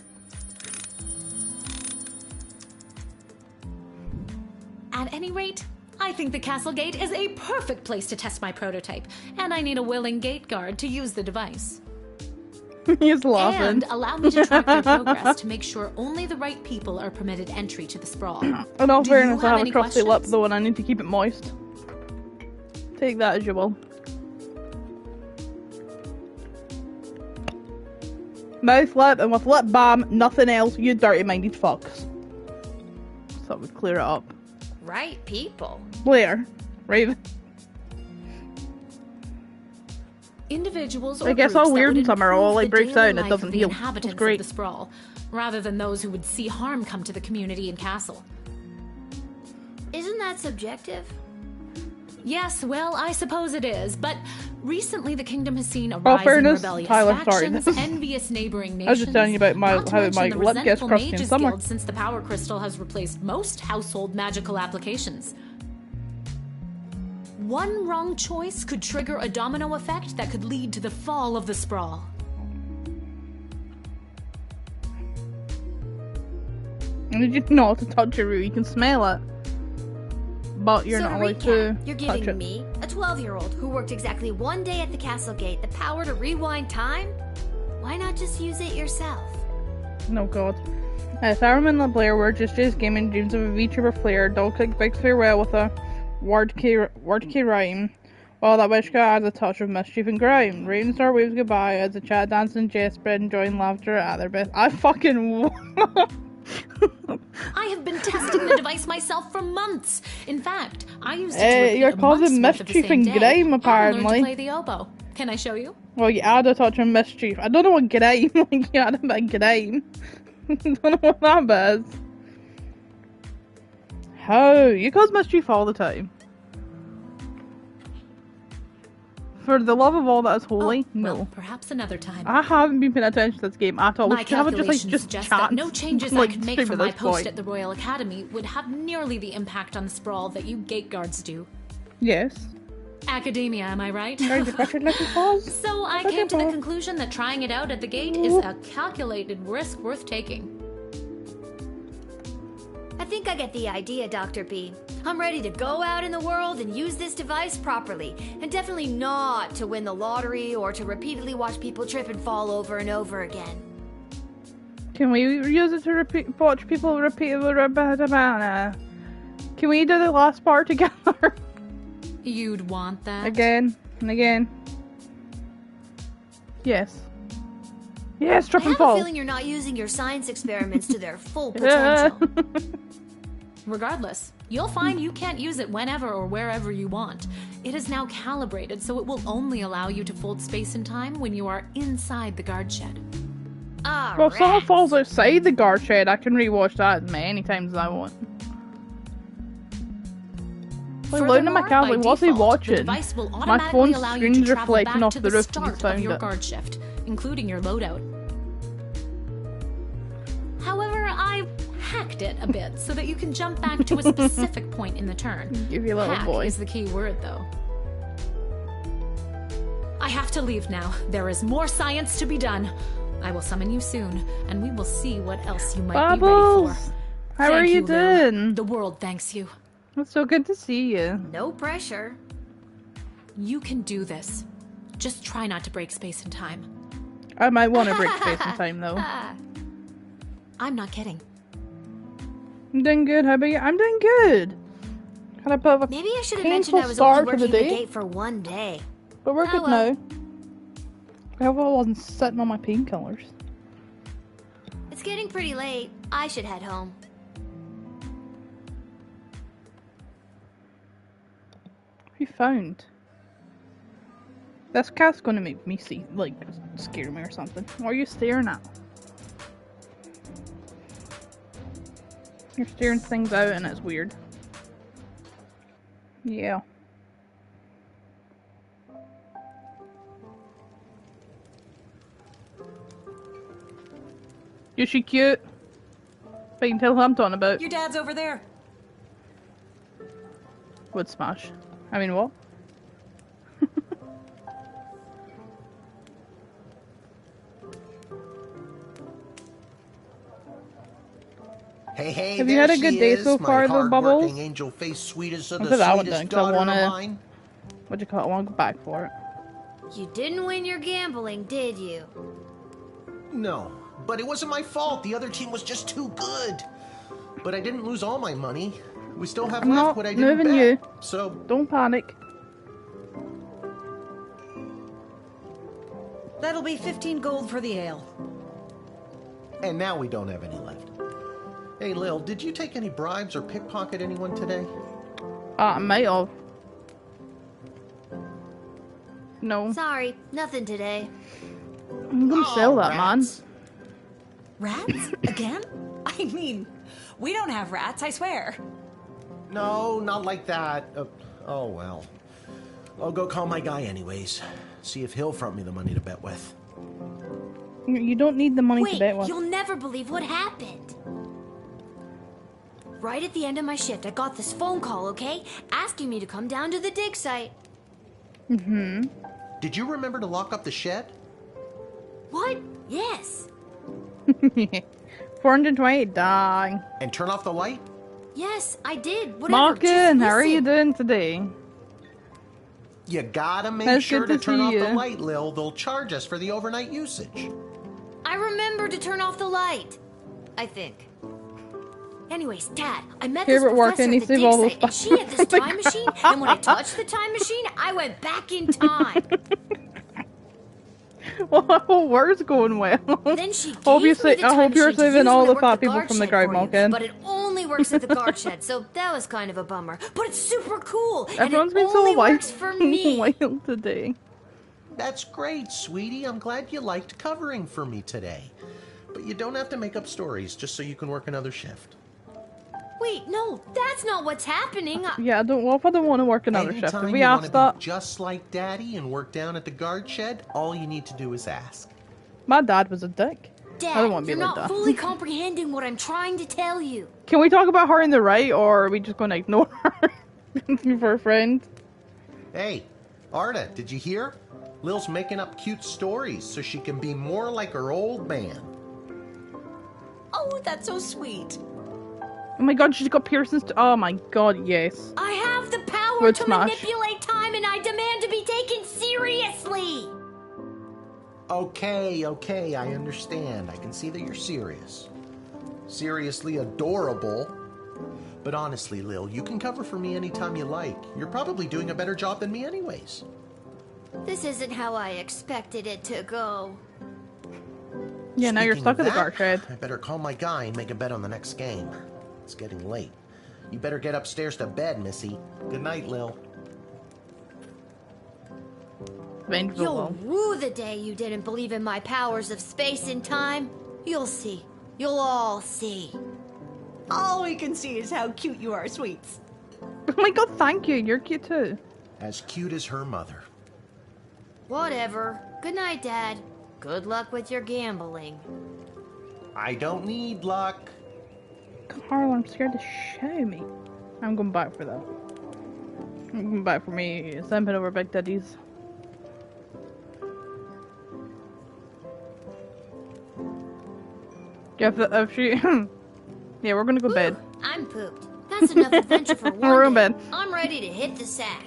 At any rate, I think the castle gate is a perfect place to test my prototype, and I need a willing gate guard to use the device. He's laughing. And allow me to track their progress to make sure only the right people are permitted entry to the sprawl. In all Do fairness, you I have a any crusty lip questions? though, and I need to keep it moist. Take that as you will. Mouth lip, and with lip balm, nothing else, you dirty-minded fucks. So that would clear it up. Right people. Blair. Raven. Individuals or I guess groups all that weird would in summer, improve all, like, the breaks daily out and it life doesn't of the heal. inhabitants It's great. of the sprawl, rather than those who would see harm come to the community and castle. Isn't that subjective? Yes, well, I suppose it is, but recently the kingdom has seen a Well, rise in fairness, rebellious Tyler, sorry. factions, envious neighboring nations. I was just telling you about my not to how mention my the lip gets resentful crusty in mages summer. guild since the power crystal has replaced most household magical applications. One wrong choice could trigger a domino effect that could lead to the fall of the sprawl. And did you know to touch it, Rue? You can smell it. But you're so not to allowed recap, to you're touch giving it. me, a 12-year-old who worked exactly one day at the castle gate, the power to rewind time? Why not just use it yourself? No god. Tharman and Blair were just gaming dreams of a VTuber player. Dogkick bigs farewell with a word key rhyme. While that wish cat adds a touch of mischief and grime. Rainstar waves goodbye as the chat dance and jest spread, enjoying laughter at their best. I fucking I have been testing the device myself for months. In fact, I used it to repeat you're a causing month's worth of the mischief same and day, grime, and apparently. learned to play the oboe. Can I show you? Well, you add a touch of mischief. I don't know what grime, like you add a bit of grime. I don't know what that is. How? You cause mischief all the time. For the love of all that is holy, no. Well, perhaps another time. I haven't been paying attention to this game at all. My We should have it calculations just suggest chat. that no changes I like, could make stream from at my this post point. at the Royal Academy would have nearly the impact on the sprawl that you gate guards do. Yes. Academia, am I right? Very depression looking pause. So I came to the conclusion that trying it out at the gate is a calculated risk worth taking. I think I get the idea, Dr. B. I'm ready to go out in the world and use this device properly, and definitely not to win the lottery or to repeatedly watch people trip and fall over and over again. Can we use it to watch people repeat the Can we do the last part together? You'd want that? Again and again. Yes. Yes, trip I and have a fall. feeling you're not using your science experiments to their full potential. Regardless, you'll find you can't use it whenever or wherever you want. It is now calibrated, so it will only allow you to fold space and time when you are inside the guard shed. Well, if someone falls outside the guard shed, I can rewatch that as many times as I want. Like, loading my cat, like, what's he watching? The device will My automatically phone's allow you screen's to travel reflecting back off to the the roof and start of found your it. guard shift, including your loadout. However, I hacked it a bit so that you can jump back to a specific point in the turn. Give you a little Hack boy. is the key word, though. I have to leave now. There is more science to be done. I will summon you soon, and we will see what else you might be ready Bubbles! for. How are Thank you Lil. doing? The world thanks you. It's so good to see you. No pressure. You can do this. Just try not to break space and time. I might want to break space and time, though. I'm not kidding. I'm doing good. How about you? I'm doing good. Had a bit of a Maybe I should have painful mentioned I was only start to working the the day, gate for one day. but we're Oh, good well. now. I hope I wasn't sitting on my painkillers. It's getting pretty late. I should head home. What have you found? This cat's gonna make me see, like, scare me or something. What are you staring at? You're staring things out and it's weird. Yeah. Is she cute? But you can tell who I'm talking about. Your dad's over there. Would smash. I mean, what? Hey, Have you had a good day so far, though, Bubbles? Hard-working angel face, sweetest of Look the at that one sweetest done, 'cause I daughter of wanna- mine. What do you call it? I want to go back for it. You didn't win your gambling, did you? No, but it wasn't my fault. The other team was just too good. But I didn't lose all my money. We still have I'm left not what I didn't moving bet. you. So Don't panic. That'll be 15 gold for the ale. And now we don't have any left. Hey, Lil, did you take any bribes or pickpocket anyone today? I might have. No. Sorry, nothing today. I'm gonna sell that, rats. man. Rats? Again? I mean, we don't have rats, I swear. No, not like that. Oh, well. I'll go call my guy anyways. See if he'll front me the money to bet with. You don't need the money to Wait, bet with. you'll never believe what happened. Right at the end of my shift, I got this phone call, okay? Asking me to come down to the dig site. Mm-hmm. Did you remember to lock up the shed? What? Yes. 420, dang. And turn off the light? Yes, I did. Whatever. Markin, how are you listen. doing today? You gotta make That's sure good to to turn see off the you. light, Lil. They'll charge us for the overnight usage. I remember to turn off the light. I think. Anyways, Dad, I met Here this at work, professor and at he the saved dig all those site, and she had this buttons. Oh my time machine, and when I touched the time machine, I went back in time. Well, where's going well? Then she gave Hope me you the say, time I hope you're machine to saving use all when I the worked fat the people guard from the shed guard for you, market. But it only works at the guard shed, so that was kind of a bummer. But it's super cool, Everyone's and it been so only white works for me. wild today. That's great, sweetie. I'm glad you liked covering for me today. But you don't have to make up stories just so you can work another shift. Wait, no, that's not what's happening. Yeah, I don't. What if I don't want to work another shift? Anytime If we you asked want to that, be just like Daddy and work down at the guard shed, all you need to do is ask. my dad was a dick. I don't Dad, want to you're be like not that. fully comprehending what I'm trying to tell you. Can we talk about her in the right, or are we just going to ignore her for a friend? Hey, Arda, did you hear? Lil's making up cute stories so she can be more like her old man. Oh, that's so sweet. Oh my god, she's got piercings. Oh my god, yes. I have the power Would to smash. manipulate time, and I demand to be taken seriously. Okay, I understand. I can see that you're serious. Seriously adorable. But honestly, Lil, you can cover for me anytime you like. You're probably doing a better job than me anyways. This isn't how I expected it to go. Yeah, now you're Speaking stuck of at the that, guard shed. I better call my guy and make a bet on the next game. It's getting late. You better get upstairs to bed, Missy. Good night, Lil. You'll rue the day you didn't believe in my powers of space and time. You'll see. You'll all see. All we can see is how cute you are, sweets. Oh my god, thank you. You're cute too. As cute as her mother. Whatever. Good night, Dad. Good luck with your gambling. I don't need luck. Carl, I'm scared to show me. I'm going back for that. I'm going back for me stamping over Big Daddy's. Yeah, if she... yeah, we're gonna go to bed. I'm pooped. That's enough adventure for one We're in day. bed. I'm ready to hit the sack.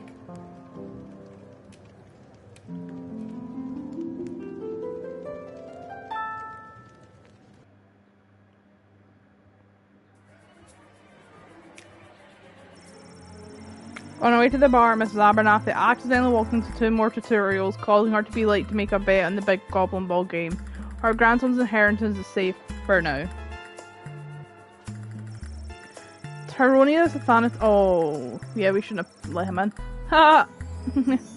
On her way to the bar, Mrs. Abernathy accidentally walked into two more tutorials, causing her to be late to make a bet on the big goblin ball game. Her grandson's inheritance is safe for now. Tyronius Athanas. Oh, yeah, we shouldn't have let him in. Ha!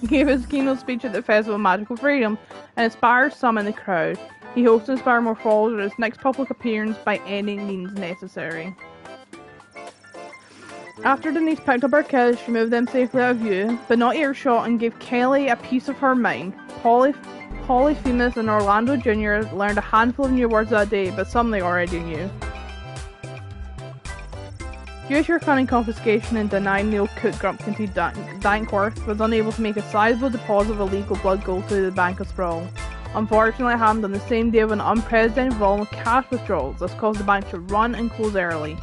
He gave his keynote speech at the Festival of Magical Freedom and inspired some in the crowd. He hopes to inspire more followers at his next public appearance by any means necessary. After Denise picked up her kids, she moved them safely out of view, but not earshot, and gave Kelly a piece of her mind. Polyphemus and Orlando Jr. learned a handful of new words that day, but some they already knew. Due to your cunning confiscation and denying Neil Cook Grumpkinty Dankworth was unable to make a sizable deposit of illegal blood gold to the Bank of Sprawl. Unfortunately, it happened on the same day of an unprecedented volume of cash withdrawals. This caused the bank to run and close early.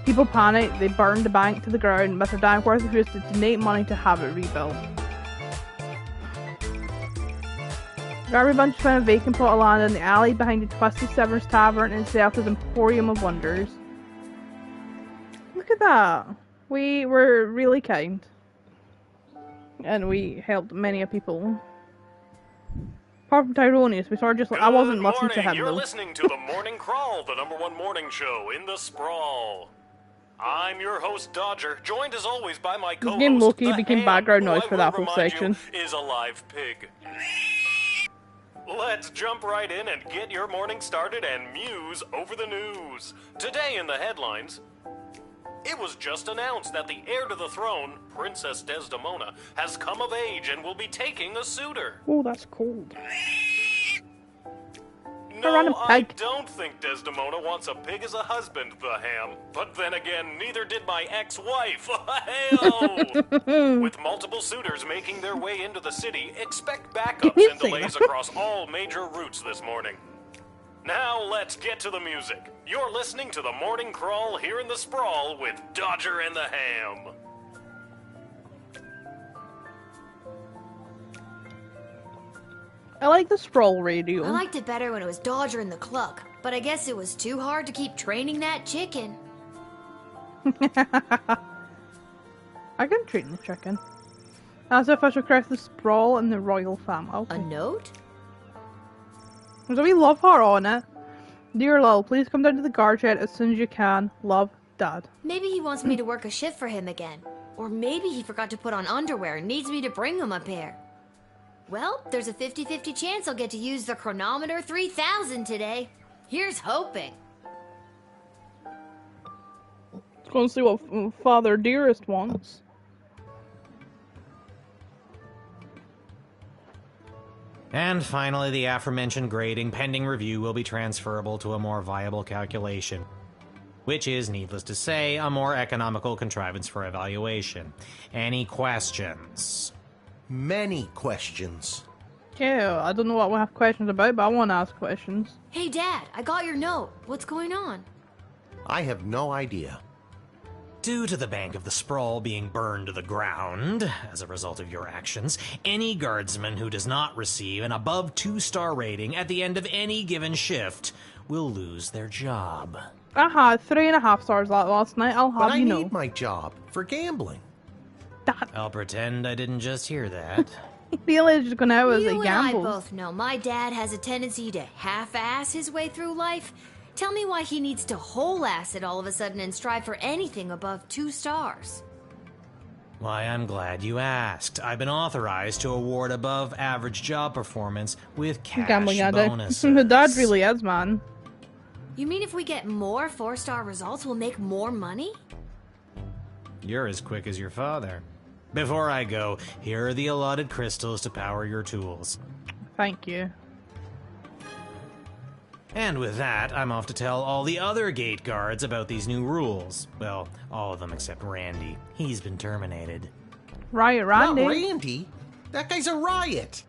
People panicked, they burned the bank to the ground. Mr. Dankworth refused to donate money to have it rebuilt. Garbage Bunch found a vacant plot of land in the alley behind the Twisty Severs Tavern and set up his Emporium of Wonders. Look at that. We were really kind. And we helped many of people. Apart from Tyronius, we sort of just I wasn't listening to him You're though. listening to the Morning Crawl, the #1 morning show in the sprawl. I'm your host Dodger, joined as always by my co-host. Game Loki the became Ham, background who noise I for will that whole remind you section. Is a live pig. Let's jump right in and get your morning started and muse over the news. Today in the headlines. It was just announced that the heir to the throne, Princess Desdemona, has come of age and will be taking a suitor. Oh, that's cold. No, I don't think Desdemona wants a pig as a husband, the Ham. But then again, neither did my ex-wife. Hey-o! With multiple suitors making their way into the city, expect backups and delays across all major routes this morning. Now let's get to the music. You're listening to the Morning Crawl here in the Sprawl with Dodger and the Ham. I like the Sprawl radio. I liked it better when it was Dodger and the Cluck, but I guess it was too hard to keep training that chicken. I can train the chicken. As if I should correct the Sprawl and the royal family. Okay. A note? There's a wee love heart on it. Dear Lil, please come down to the guard shed as soon as you can. Love, Dad. Maybe he wants me to work a shift for him again. Or maybe he forgot to put on underwear and needs me to bring him a pair. Well, there's a 50-50 chance I'll get to use the Chronometer 3000 today. Here's hoping. Let's go and see what Father Dearest wants. And finally, the aforementioned grading pending review will be transferable to a more viable calculation, which is, needless to say, a more economical contrivance for evaluation. Any questions? Many questions. Yeah, I don't know what we have questions about, but I want to ask questions. Hey, Dad, I got your note. What's going on? I have no idea. Due to the Bank of the Sprawl being burned to the ground as a result of your actions, any guardsman who does not receive an above 2-star rating at the end of any given shift will lose their job. I had 3.5 stars last night, I'll have But you I know. need my job for gambling. I'll pretend I didn't just hear that. Really just going out as You a and gamble. I both know my dad has a tendency to half-ass his way through life. Tell me why he needs to whole-ass it all of a sudden and strive for anything above 2 stars. Why, I'm glad you asked. I've been authorized to award above average job performance with cash Gambling bonuses. addict. The dad really is, man. You mean if we get more 4-star results, we'll make more money? You're as quick as your father. Before I go, here are the allotted crystals to power your tools. Thank you. And with that, I'm off to tell all the other gate guards about these new rules. Well, all of them except Randy. He's been terminated. Riot Randy? Not Randy. That guy's a riot.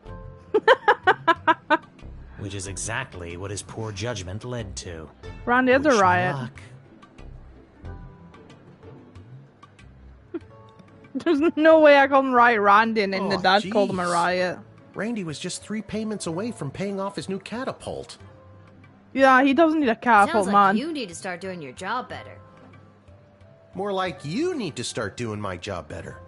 Which is exactly what his poor judgment led to. Randy is a Wish me riot. luck. There's no way I called him Riot Randy and then the Oh, dad called him a jeez. riot. Randy was just 3 payments away from paying off his new catapult. Yeah, he doesn't need a catapult, Sounds like man. you need to start doing your job better. More like you need to start doing my job better.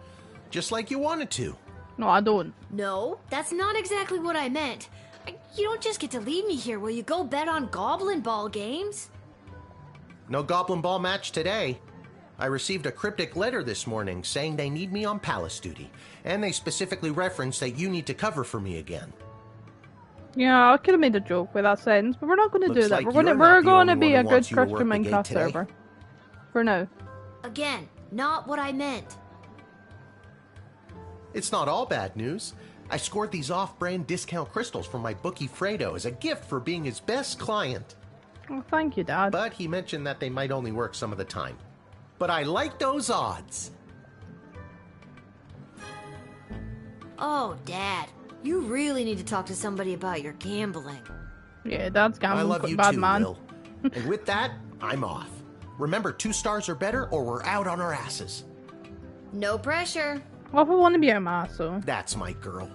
Just like you wanted to. No, I don't. No, that's not exactly what I meant. You don't just get to leave me here. Will you go bet on Goblin Ball games? No Goblin Ball match today. I received a cryptic letter this morning saying they need me on palace duty. And they specifically referenced that you need to cover for me again. Yeah, I could have made a joke with that sentence, but we're not going to do Looks that. like we're going you're to not we're the going to only be one a who good wants you to work Christian the gate Minecraft today. server. For now. Again, not what I meant. It's not all bad news. I scored these off-brand discount crystals from my bookie Fredo as a gift for being his best client. Oh, thank you, Dad. But he mentioned that they might only work some of the time. But I like those odds. Oh, Dad, you really need to talk to somebody about your gambling. Yeah, Dad's gambling. I love you bad too, man. Lil. And with that, I'm off. Remember, 2 stars or better, or we're out on our asses. No pressure. Well, if I want to be a maso. That's my girl.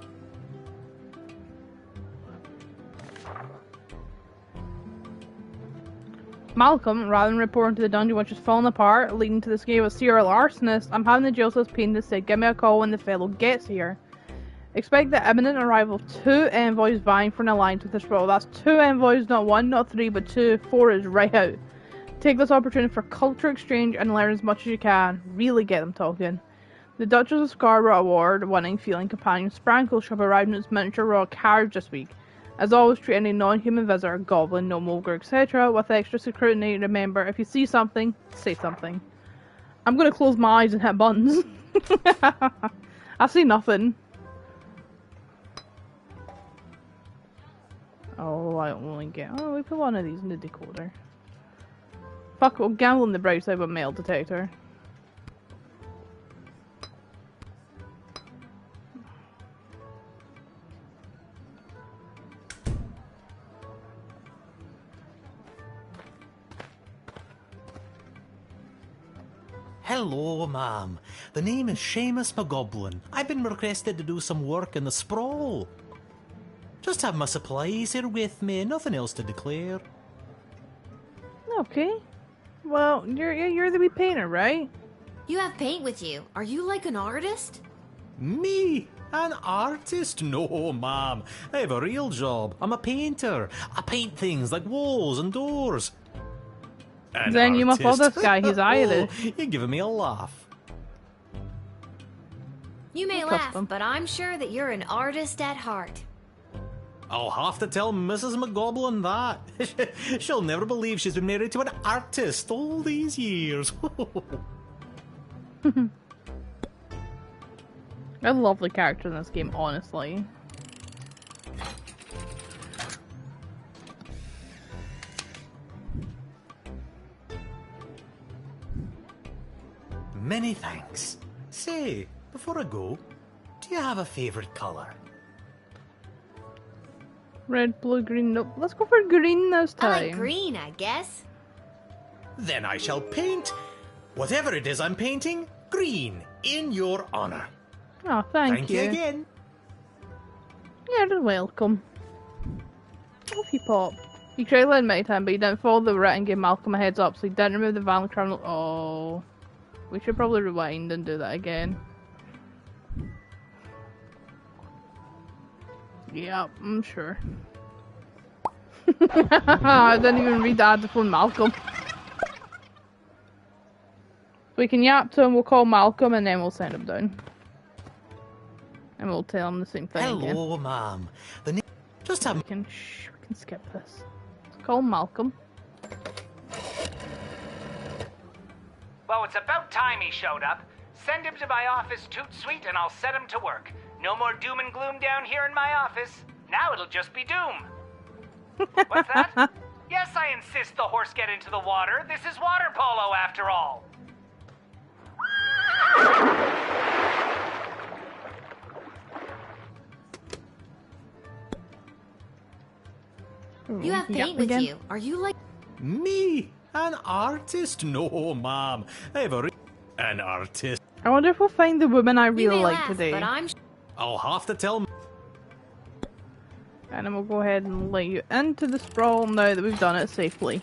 Malcolm, rather than reporting to the dungeon which is falling apart, leading to the scheme of a serial arsonist, I'm having the jail cells painted to say, give me a call when the fellow gets here. Expect the imminent arrival of 2 envoys vying for an alliance with this role. That's 2 envoys, not 1, not 3, but 2. 4 is right out. Take this opportunity for culture exchange and learn as much as you can. Really get them talking. The Duchess of Scarborough award-winning feline companion Sprankle shall be arriving in its miniature royal carriage this week. As always, treat any non-human visitor, goblin, gnome, ogre, etc. with extra scrutiny. Remember, if you see something, say something. I'm gonna close my eyes and hit buttons. I see nothing. Oh, I only get... Oh, we put one of these in the decoder. Fuck, we'll gamble in the bright side with mail detector. Hello, ma'am. The name is Seamus McGoblin. I've been requested to do some work in the sprawl. Just have my supplies here with me, nothing else to declare. Okay. Well, you're the wee painter, right? You have paint with you. Are you like an artist? Me? An artist? No, ma'am. I have a real job. I'm a painter. I paint things like walls and doors. An then you must love artist? this guy. He's Irish. Oh, you're giving me a laugh. You may laugh, but I'm sure that you're an artist at heart. I'll have to tell Mrs. McGoblin that. She'll never believe she's been married to an artist all these years. A lovely character in this game, honestly. Many thanks. Say, before I go, do you have a favourite colour? Red, blue, green. Nope. Let's go for green this time. I like green, I guess. Then I shall paint whatever it is I'm painting green in your honour. Oh, thank Thank you. you again. You're welcome. Off you pop. You tried letting many times, but you didn't follow the route and give Malcolm a heads up, so you didn't remove the Violent Criminal. Oh. We should probably rewind and do that again. Yeah, I'm sure. I didn't even read that to phone Malcolm. We can yap to him, we'll call Malcolm, and then we'll send him down. And we'll tell him the same thing again. Hello, ma'am. Just have... We can skip this. Let's call Malcolm. Well, it's about time he showed up. Send him to my office toot suite and I'll set him to work. No more doom and gloom down here in my office. Now it'll just be doom. What's that? Yes, I insist the horse get into the water. This is water polo after all. You have paint with you. Are you like... Me? An artist? No, ma'am. I have an artist. I wonder if we'll find the woman I really like laugh, today. But I'll have to tell... And then we'll go ahead and let you into the sprawl now that we've done it safely.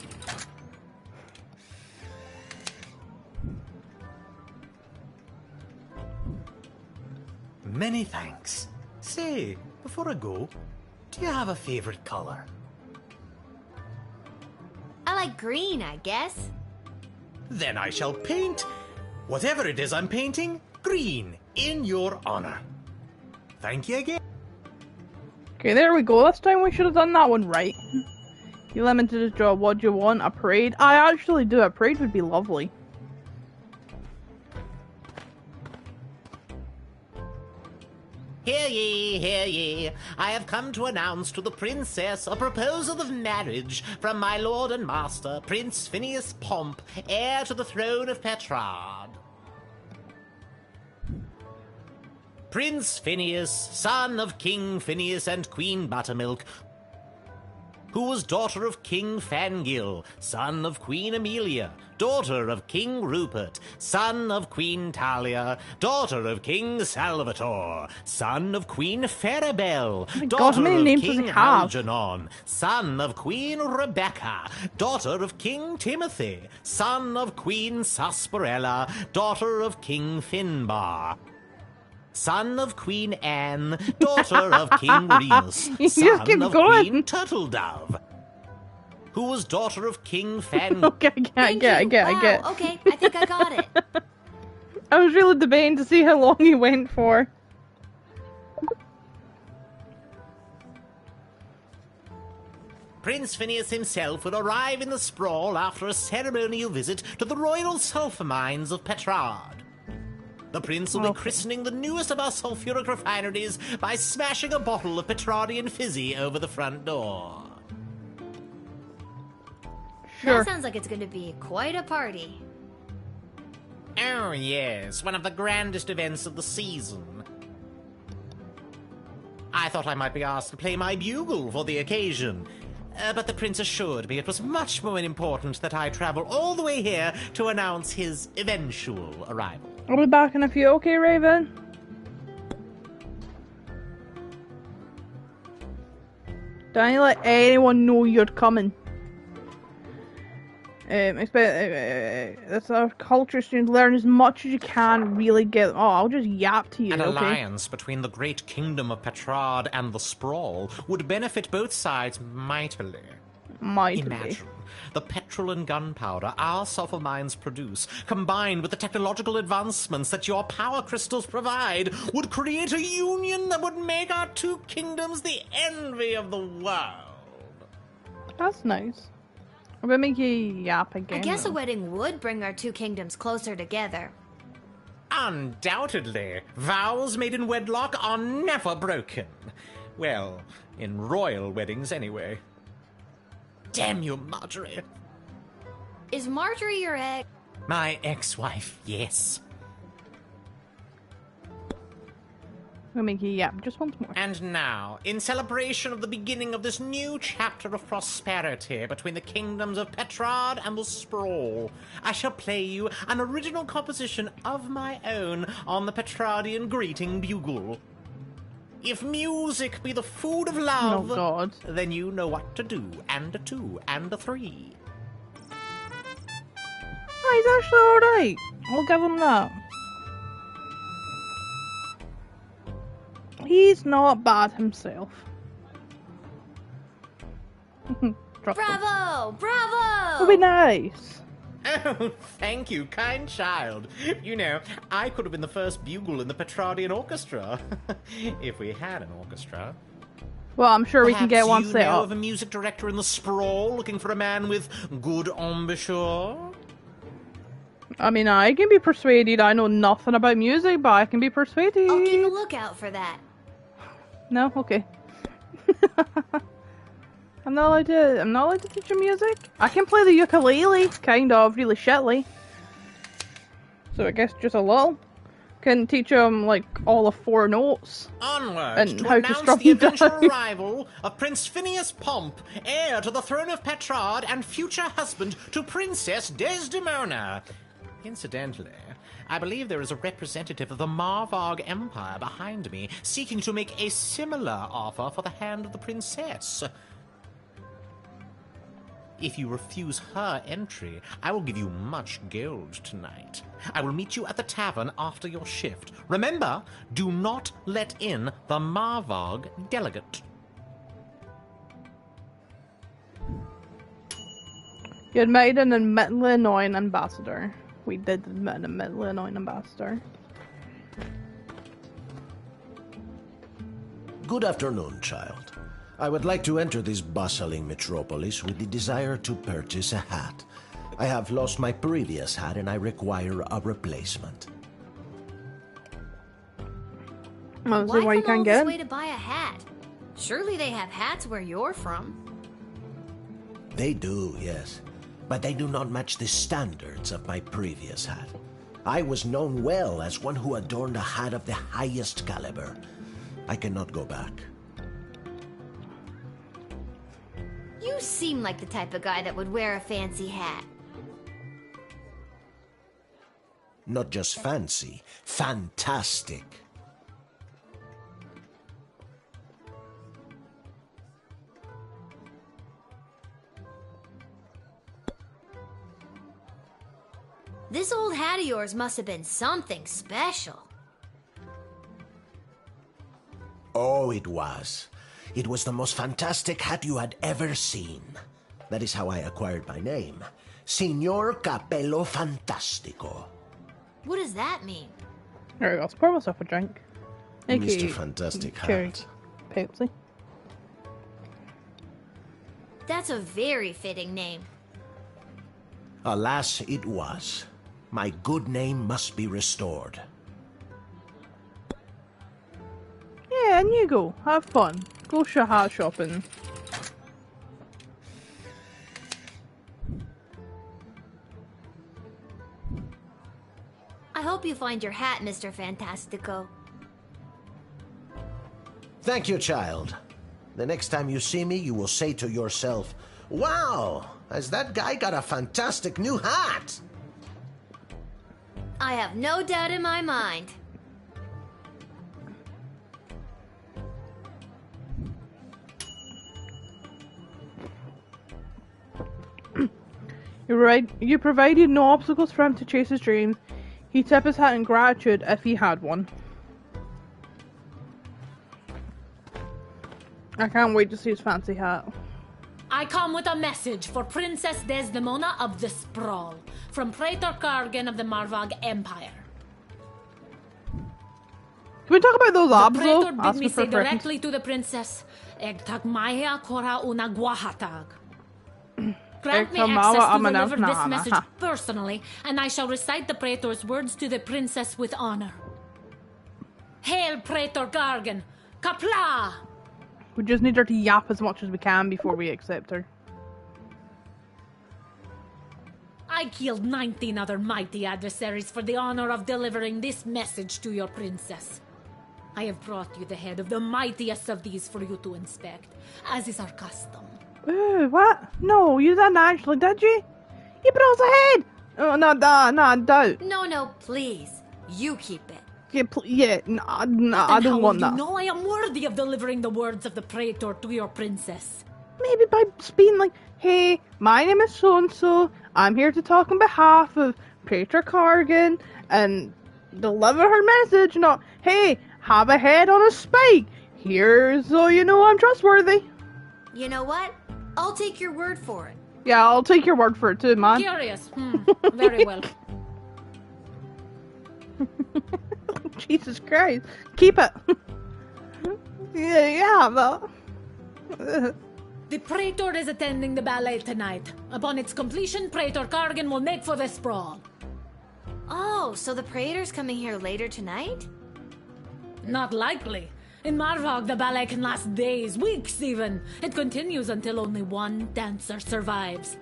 Many thanks. Say, before I go, do you have a favourite colour? I like green, I guess. Then I shall paint whatever it is I'm painting green in your honour. Thank you again. Okay, there we go. This time we should have done that one right. You limited his job. What do you want? A parade? I actually do. A parade would be lovely. Hear ye, hear ye. I have come to announce to the princess a proposal of marriage from my lord and master, Prince Phineas Pomp, heir to the throne of Petrard. Prince Phineas, son of King Phineas and Queen Buttermilk, who was daughter of King Fangil, son of Queen Amelia, daughter of King Rupert, son of Queen Talia, daughter of King Salvatore, son of Queen Farabelle, daughter of King Algernon, son of Queen Rebecca, daughter of King Timothy, son of Queen Sarsaparilla, daughter of King Finbar, son of Queen Anne, daughter of King Remus, son of Queen Turtledove, who was daughter of King Fan. Okay, I get. Okay, I think I got it. I was really debating to see how long he went for. Prince Phineas himself will arrive in the Sprawl after a ceremonial visit to the royal sulphur mines of Petrard. The prince will be christening the newest of our sulphuric refineries by smashing a bottle of Petrardian fizzy over the front door. That sounds like it's going to be quite a party. Oh yes, one of the grandest events of the season. I thought I might be asked to play my bugle for the occasion, but the prince assured me it was much more important that I travel all the way here to announce his eventual arrival. I'll be back in a few, okay, Raven? Don't you let anyone know you're coming. That's our culture students. Learn as much as you can, really get... Oh, I'll just yap to you, An okay? alliance between the great kingdom of Petrard and the Sprawl would benefit both sides mightily. Imagine the petrol and gunpowder our sulphur mines produce, combined with the technological advancements that your power crystals provide, would create a union that would make our two kingdoms the envy of the world. That's nice. I'm gonna make you yap again. I guess a wedding would bring our two kingdoms closer together. Undoubtedly. Vows made in wedlock are never broken. Well, in royal weddings anyway. Damn you, Marjorie. Is Marjorie your ex? My ex-wife, yes. I'm gonna make you yap just once more. And now, in celebration of the beginning of this new chapter of prosperity between the kingdoms of Petrard and the Sprawl, I shall play you an original composition of my own on the Petrardian greeting bugle. If music be the food of love, then you know what to do, and a 2, and a 3. Oh, he's actually alright. I'll give him that. He's not bad himself. Bravo! Bravo! It'll be nice. Oh, thank you, kind child. You know, I could have been the first bugle in the Petrardian orchestra. If we had an orchestra. Well, I'm sure we can get one set set up. up. Of a music director in the Sprawl looking for a man with good embouchure? I mean, I can be persuaded. I know nothing about music, but I can be persuaded. I'll keep a lookout for that. No? Okay. I'm not allowed to teach you music. I can play the ukulele, kind of, really shitly. So I guess just a little. Can teach them, like, all of 4 notes. Onwards and to how announce to strum the eventual down. arrival of Prince Phineas Pomp, heir to the throne of Petrard and future husband to Princess Desdemona. Incidentally, I believe there is a representative of the Marvog Empire behind me, seeking to make a similar offer for the hand of the princess. If you refuse her entry, I will give you much gold tonight. I will meet you at the tavern after your shift. Remember, do not let in the Marvog delegate. You admitted an admittedly annoying ambassador. We did admit an admittedly annoying ambassador. Good afternoon, child. I would like to enter this bustling metropolis with the desire to purchase a hat. I have lost my previous hat and I require a replacement. Well, Why so why you come all can't this get way it? to buy a hat? Surely they have hats where you're from. They do, yes. But they do not match the standards of my previous hat. I was known well as one who adorned a hat of the highest caliber. I cannot go back. You seem like the type of guy that would wear a fancy hat. Not just fancy, fantastic. This old hat of yours must have been something special. Oh, it was. It was the most fantastic hat you had ever seen. That is how I acquired my name. Signor Capello Fantastico. What does that mean? There we go. Let's pour myself a drink. Mr. Fantastic cherry Hat. Pepsi. That's a very fitting name. Alas, it was. My good name must be restored. Yeah, and you go. Have fun. Go hat shopping. I hope you find your hat, Mr. Fantastico. Thank you, child. The next time you see me, you will say to yourself, "Wow, has that guy got a fantastic new hat?" I have no doubt in my mind. You provided no obstacles for him to chase his dreams. He'd tip his hat in gratitude if he had one. I can't wait to see his fancy hat. I come with a message for Princess Desdemona of the Sprawl, from Praetor Kargan of the Marvog Empire. Can we talk about those abs, The though? Praetor bid me say directly to the princess, Egtag Maya Kora una Guahatag. Grant me access to deliver this message personally, and I shall recite the Praetor's words to the princess with honor. Hail, Praetor Kargan! Kapla! We just need her to yap as much as we can before we accept her. I killed 19 other mighty adversaries for the honor of delivering this message to your princess. I have brought you the head of the mightiest of these for you to inspect, as is our custom. Ooh, what? No, you didn't actually, did you? You brought the head! Oh, no, I doubt. No, please. You keep it. Yeah, I don't want that. You know I am worthy of delivering the words of the Praetor to your princess. Maybe by being like, "Hey, my name is so-and-so. I'm here to talk on behalf of Praetor Kargan," and deliver her message, not, "Hey, have a head on a spike. Here's so you know I'm trustworthy." You know what? I'll take your word for it. Yeah, I'll take your word for it too, man. Curious. Very well. Jesus Christ. Keep it. Yeah, you have that. The Praetor is attending the ballet tonight. Upon its completion, Praetor Kargan will make for the sprawl. Oh, so the Praetor's coming here later tonight? Not likely. In Marvog, the ballet can last days, weeks even. It continues until only one dancer survives.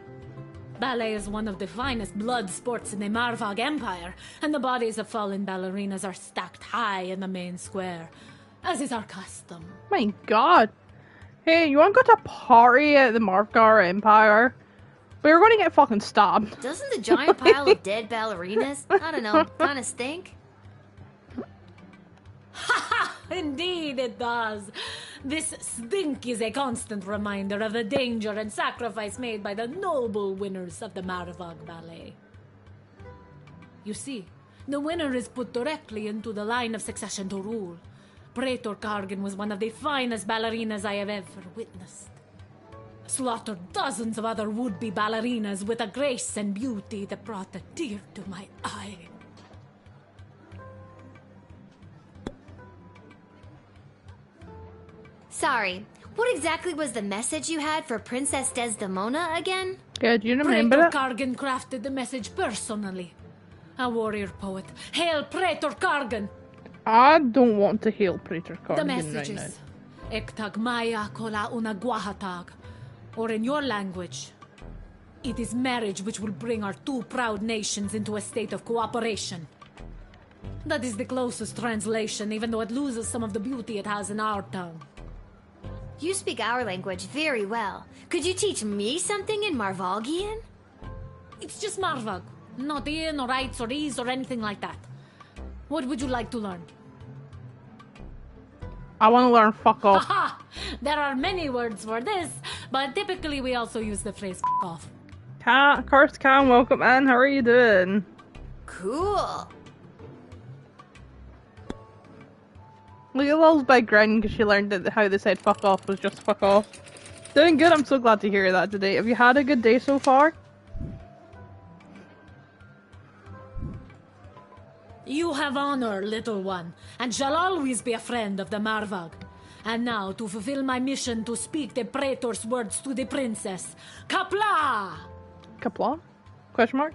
Ballet is one of the finest blood sports in the Marvog Empire, and the bodies of fallen ballerinas are stacked high in the main square, as is our custom. My God. Hey, you want to go to a party at the Marvgar Empire? We're going to get fucking stabbed. Doesn't the giant pile of dead ballerinas, I don't know, kind of stink? Indeed it does. This stink is a constant reminder of the danger and sacrifice made by the noble winners of the Marvog Ballet. You see, the winner is put directly into the line of succession to rule. Praetor Kargan was one of the finest ballerinas I have ever witnessed. Slaughtered dozens of other would-be ballerinas with a grace and beauty that brought a tear to my eye. Sorry, what exactly was the message you had for Princess Desdemona again? Yeah, do you remember Praetor it? Kargan crafted the message personally. A warrior poet. Hail Praetor Kargan! I don't want to heal Praetor The Cardigan message right now. is Ektag Maya Kola Una Guahatag. Or in your language, it is marriage which will bring our two proud nations into a state of cooperation. That is the closest translation, even though it loses some of the beauty it has in our tongue. You speak our language very well. Could you teach me something in Marvalgian? It's just Marvag. Not in or rights or ease or anything like that. What would you like to learn? I want to learn fuck off. Haha! There are many words for this, but typically we also use the phrase f off. Cursed Cam, welcome in. How are you doing? Cool. Look at Lil's big grin because she learned that how they said fuck off was just fuck off. Doing good, I'm so glad to hear that today. Have you had a good day so far? You have honor, little one, and shall always be a friend of the Marvag. And now, to fulfill my mission to speak the Praetor's words to the princess. Kapla! Kapla? Question mark?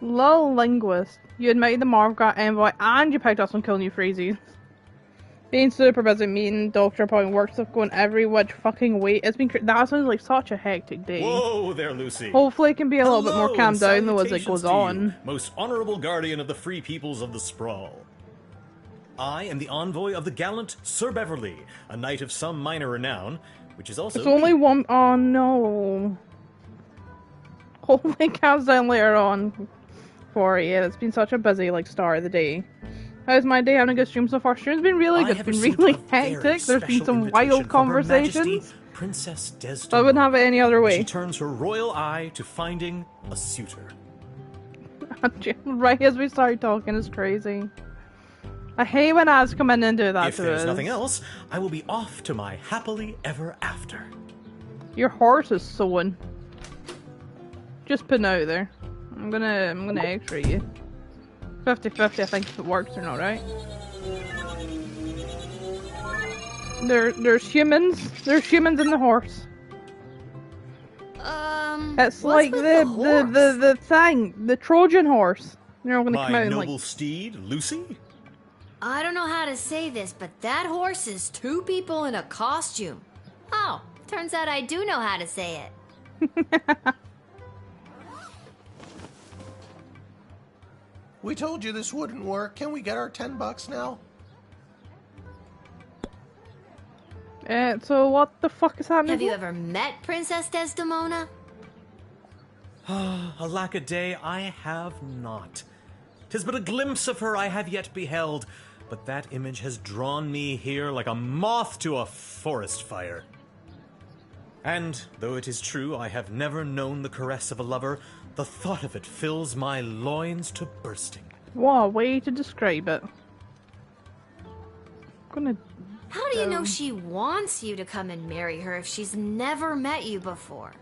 Lol linguist. You admitted the Marvgat envoy and you picked up some cool new phrases. Being super busy meeting doctor appointment work stuff going every which fucking way. It's been that sounds like such a hectic day. Whoa there, Lucy. Hopefully it can be a little bit more Hello, calmed down though as it salutations goes to you, on. most honorable guardian of the free peoples of the Sprawl. I am the envoy of the gallant Sir Beverly, a knight of some minor renown, which is also It's only one. Oh no. Hopefully it calms down later on for you. It's been such a busy start of the day. How's my day? Having a good stream so far? Stream's been really good. It's been really hectic. There's been some wild conversations. Princess Desdemona. I wouldn't have it any other way. She turns her royal eye to finding a suitor. Right as we start talking, it's crazy. I hate when ads come in and do that If to there's us. nothing else, I will be off to my happily ever after. Your horse is sewing. Just putting out there. I'm gonna X-ray you. 50-50, I think if it works or not, right? There's humans. There's humans in the horse. It's like the thing, the Trojan horse. They're gonna come My out and noble steed, Lucy? I don't know how to say this, but that horse is two people in a costume. Oh, turns out I do know how to say it. We told you this wouldn't work. Can we get our $10 now? So what the fuck is happening? Have you ever met Princess Desdemona? Alack a day, I have not. 'Tis but a glimpse of her I have yet beheld, but that image has drawn me here like a moth to a forest fire. And, though it is true I have never known the caress of a lover, the thought of it fills my loins to bursting. What a way to describe it. How do you know she wants you to come and marry her if she's never met you before?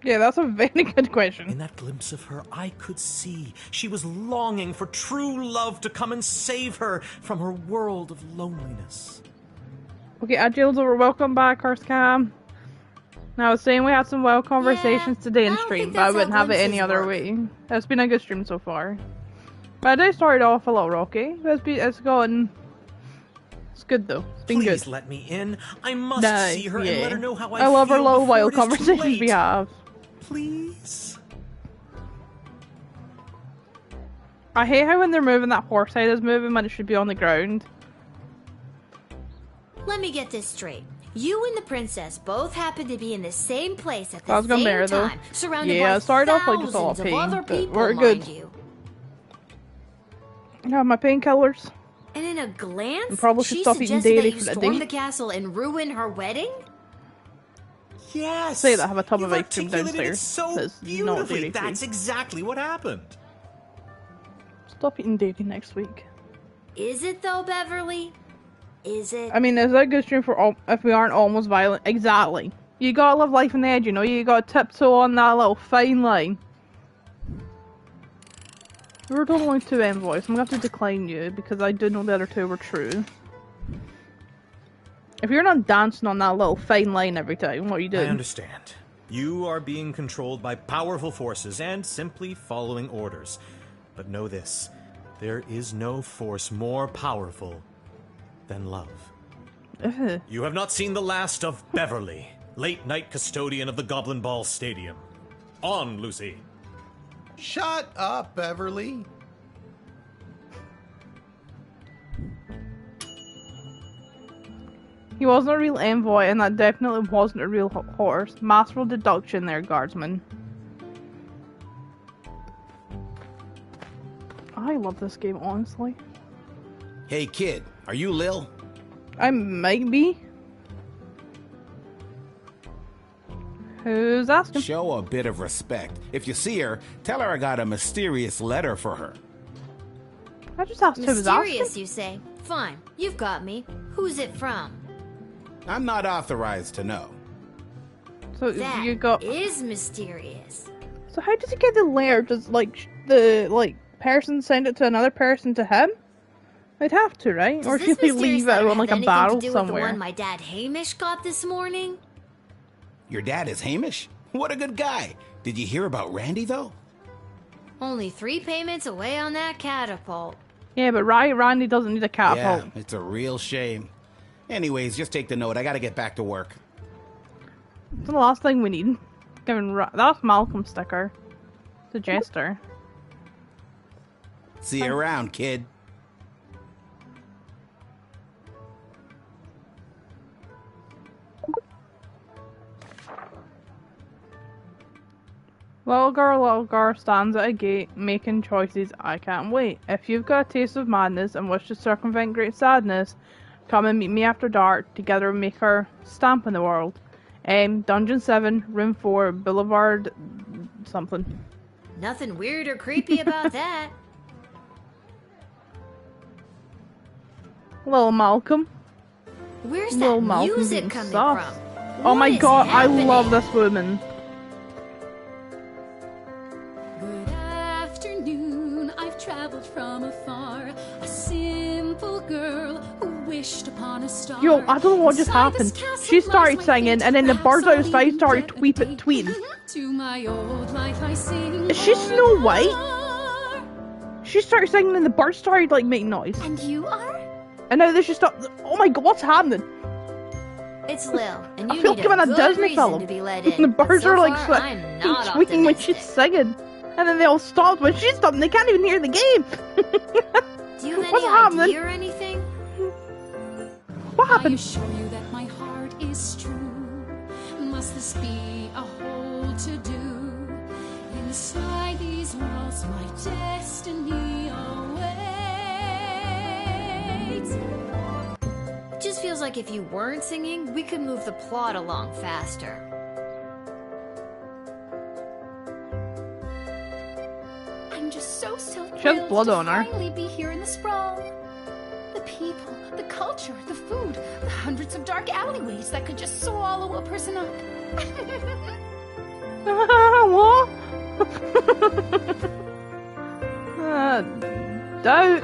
Yeah, that's a very good question. In that glimpse of her, I could see she was longing for true love to come and save her from her world of loneliness. Okay, Agil's over. Welcome back, Cam. Now, I was saying we had some wild conversations today in stream, but I wouldn't have it any other way. It's been a good stream so far. But I started off a little rocky. It's going... It's good though. It's been Please good. let me in. I must Nice, see her yeah. and let her know how I love our feel little before wild it is too conversations we late. have. Please? I hate how when they're moving that horse head is moving when it should be on the ground. Let me get this straight. You and the princess both happen to be in the same place at I was the gonna same marry though. time, surrounded Yeah, by it started off like just all thousands of pain, other but people, we're mind good. you. I have my painkillers. And in a glance, And probably should she stop eating suggested dairy that you for that storm day. the castle and ruin her wedding? Yes! Say that I have a tub of You've ice cream articulated it downstairs. so That's not beautifully. dairy free. That's exactly what happened. Stop eating dairy next week. Is it though, Beverly? Is it? I mean, is that a good stream for all if we aren't almost violent? Exactly. You gotta live life on the edge, you know? You gotta tiptoe on that little fine line. We were only 2 envoys. I'm gonna have to decline you because I do know the other 2 were true. If you're not dancing on that little fine line every time, what are you doing? I understand. You are being controlled by powerful forces and simply following orders. But know this, there is no force more powerful than love. You have not seen the last of Beverly, late night custodian of the Goblin Ball Stadium. On, Lucy. Shut up, Beverly. He wasn't a real envoy, and that definitely wasn't a real horse. Masterful deduction there, guardsman. I love this game, honestly. Hey, kid, are you Lil? I might be. Who's asking? Show a bit of respect. If you see her, tell her I got a mysterious letter for her. I just asked who was asking. Mysterious, you say? Fine, you've got me. Who's it from? I'm not authorized to know. So that you got is mysterious. So how does he get the letter? Does the person send it to another person to him? They'd have to, right? Does or this should he mysterious leave it letter on like have a anything barrel to do with somewhere? the one my dad Hamish got this morning? Your dad is Hamish? What a good guy. Did you hear about Randy, though? Only 3 payments away on that catapult. Yeah, but Randy doesn't need a catapult. Yeah, it's a real shame. Anyways, just take the note. I gotta get back to work. It's the last thing we need. That's Malcolm's sticker. The jester. See you around, kid. Little girl stands at a gate, making choices. I can't wait. If you've got a taste of madness and wish to circumvent great sadness, come and meet me after dark. Together we make our stamp in the world. Dungeon 7, Room 4, Boulevard... something. Nothing weird or creepy about that. Little Malcolm. Where's Little that Malcolm music being coming sus. from? Oh my What is god, happening? I love this woman. Good afternoon, I've traveled from afar. A simple girl who wished upon a star. Yo, I don't know what just happened. She started singing, and then the birds outside started tweeting. To my old life I sing. Is she Snow White? She started singing, and the birds started like making noise. And you are? And now they just stop. Oh my god, what's happening? It's Lil, and I you feel need like I'm a in a good Disney reason film. to be let And in. the But birds so are like far, I'm not squeaking when she's optimistic. singing, and then they all stopped when she stopped, and they can't even hear the game. Do you have What's any happening? idea or anything? What happened? I assure you that my heart is true. Must this be a whole to do? Inside these walls, my destiny awaits. Just feels like if you weren't singing, we could move the plot along faster. I'm just so She has thrilled blood to on her. finally be here in the sprawl. The people, the culture, the food, the hundreds of dark alleyways that could just swallow a person up. What? Doubt.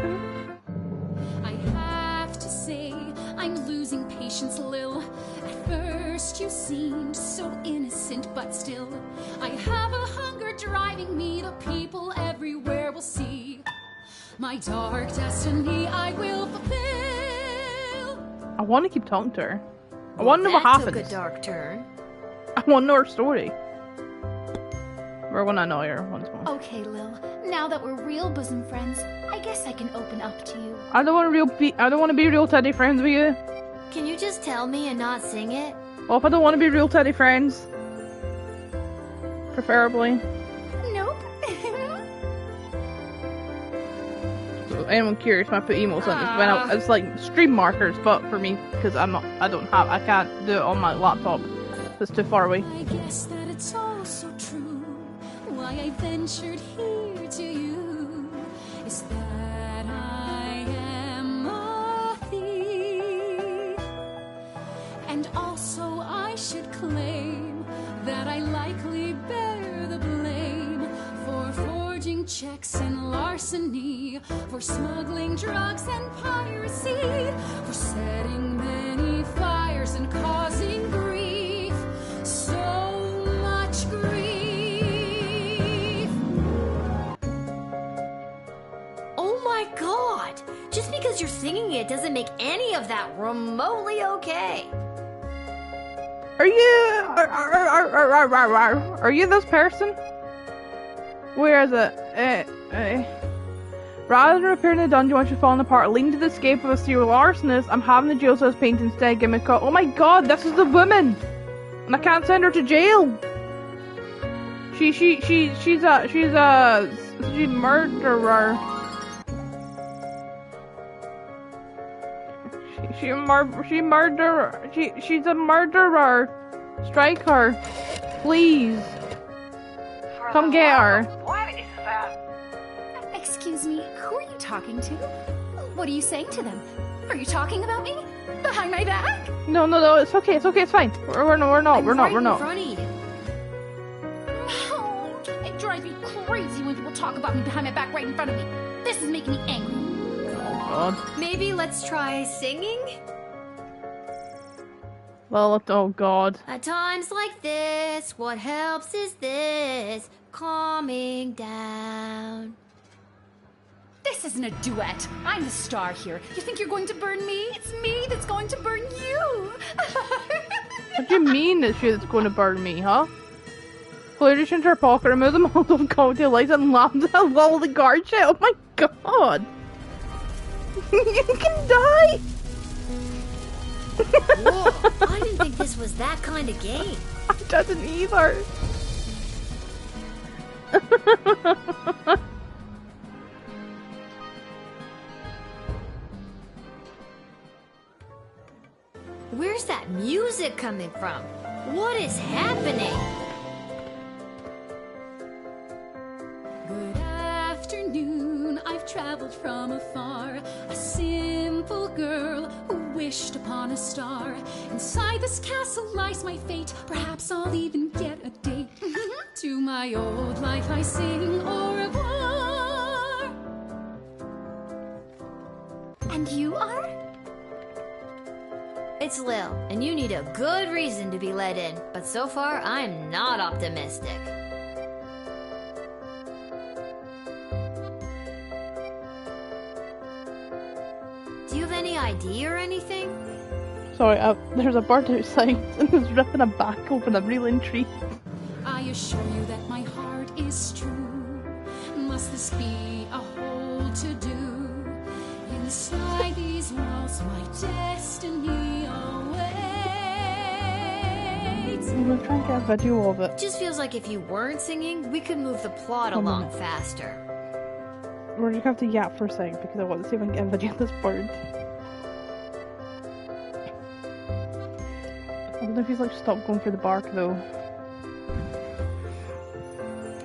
I have to say, I'm losing patience, Lil. At first you seemed so innocent, but still, I have a hunger driving me. The people everywhere will see my dark destiny I will fulfill. I want to keep talking to her. I want to know what That happens. took a dark turn. I want to know her story. We're gonna annoy her once more. Okay, Lil. Now that we're real bosom friends, I guess I can open up to you. I don't want to be real teddy friends with you. Can you just tell me and not sing it? Well, if I don't want to be real teddy friends, preferably. Nope. So anyone curious, I put emos on this when it's like stream markers, but for me, because I can't do it on my laptop. It's too far away. I guess that it's all so true. Why I ventured here to you is that I am a thief. And also I should claim that I likely bear the blame for forging checks and larceny, for smuggling drugs and piracy, for setting many fires and causing grief. So much grief. you're singing it doesn't make any of that remotely okay. Are you this person? Where is it? Rather than repairing the dungeon once you've fallen apart, leading to the escape of a serial arsonist, I'm having the jail cells painted instead. Give me a call. Oh my god, this is the woman! And I can't send her to jail! She's a murderer. She's a murderer. Strike her. Please. Come get her. What is that? Excuse me, who are you talking to? What are you saying to them? Are you talking about me? Behind my back? No, it's okay, it's fine. We're not. In front of you. Oh, it drives me crazy when people talk about me behind my back right in front of me. This is making me angry. Oh god. Maybe let's try singing? Well, oh god. At times like this, what helps is this, calming down. This isn't a duet. I'm the star here. You think you're going to burn me? It's me that's going to burn you. What do you mean it's you that's going to burn me, huh? Blair reached into her pocket, removed the Molotov cocktail, lights and lamps, and all the guard shit. Oh my god! You can die! Whoa, I didn't think this was that kind of game. I didn't either. Where's that music coming from? What is happening? Good afternoon, I've traveled from afar. A simple girl who wished upon a star. Inside this castle lies my fate. Perhaps I'll even get a date. To my old life I sing au revoir. And you are? It's Lil, and you need a good reason to be let in, but so far I'm not optimistic. Do you have any idea or anything? Sorry, there's a bird outside and it's ripping a back open. I'm really intrigued. I assure you that my heart is true. Must this be a whole to-do? Inside these walls, my destiny awaits. I'm gonna try and get a video of it. Just feels like if you weren't singing, we could move the plot along faster. We're just gonna have to yap for a second because I want to see if I can get a video of this bird. I don't know if he's like stopped going for the bark though.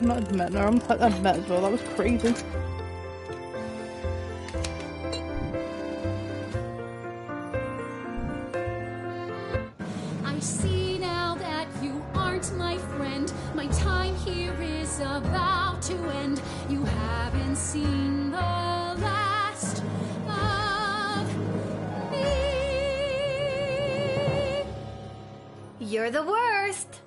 I'm not admitting, or I'm not admit as well, that was crazy. I see now that you aren't my friend. My time here is about to end. You haven't seen the last of me. You're the worst.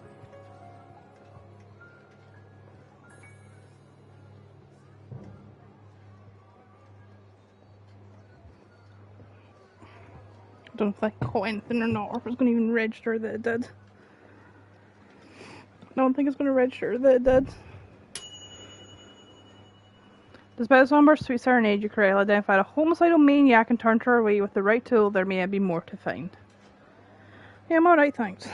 I don't know if I caught anything or not, or if it's going to even register that it did. I don't think it's going to register that it did. Despite the somber sweet serenade, you correctly identified a homicidal maniac and turned her away with the right tool. There may be more to find. Yeah, I'm alright, thanks.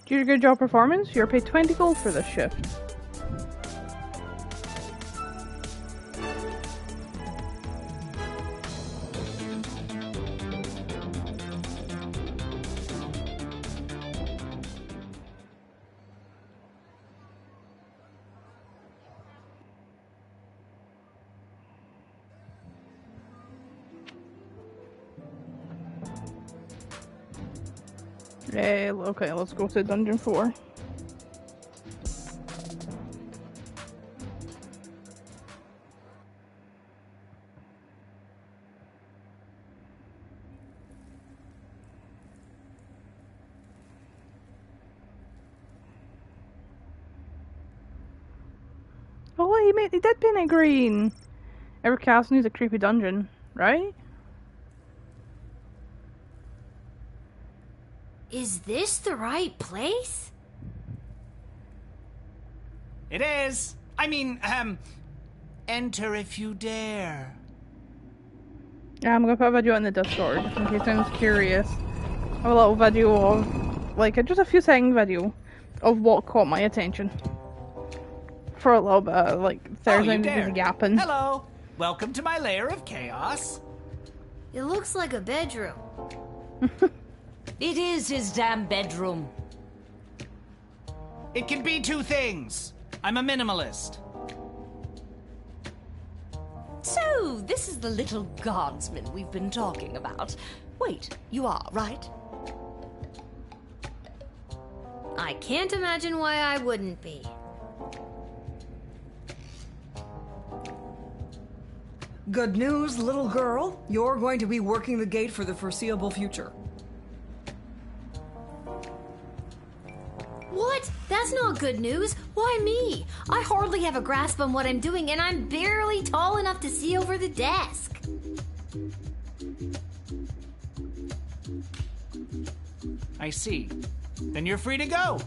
Due to good job performance, you're paid 20 gold for this shift. Okay, let's go to Dungeon 4. Oh, he did paint it green. Every castle needs a creepy dungeon, right? Is this the right place? It is. I mean, enter if you dare. Yeah, I'm gonna put a video in the Discord in case anyone's curious. I have a little video of, like, just a few second video of what caught my attention. For a little bit, like, there's anything yapping. Hello. Welcome to my lair of chaos. It looks like a bedroom. It is his damn bedroom. It can be two things. I'm a minimalist. So, this is the little guardsman we've been talking about. Wait, you are, right? I can't imagine why I wouldn't be. Good news, little girl. You're going to be working the gate for the foreseeable future. What? That's not good news. Why me? I hardly have a grasp on what I'm doing, and I'm barely tall enough to see over the desk. I see. Then you're free to go.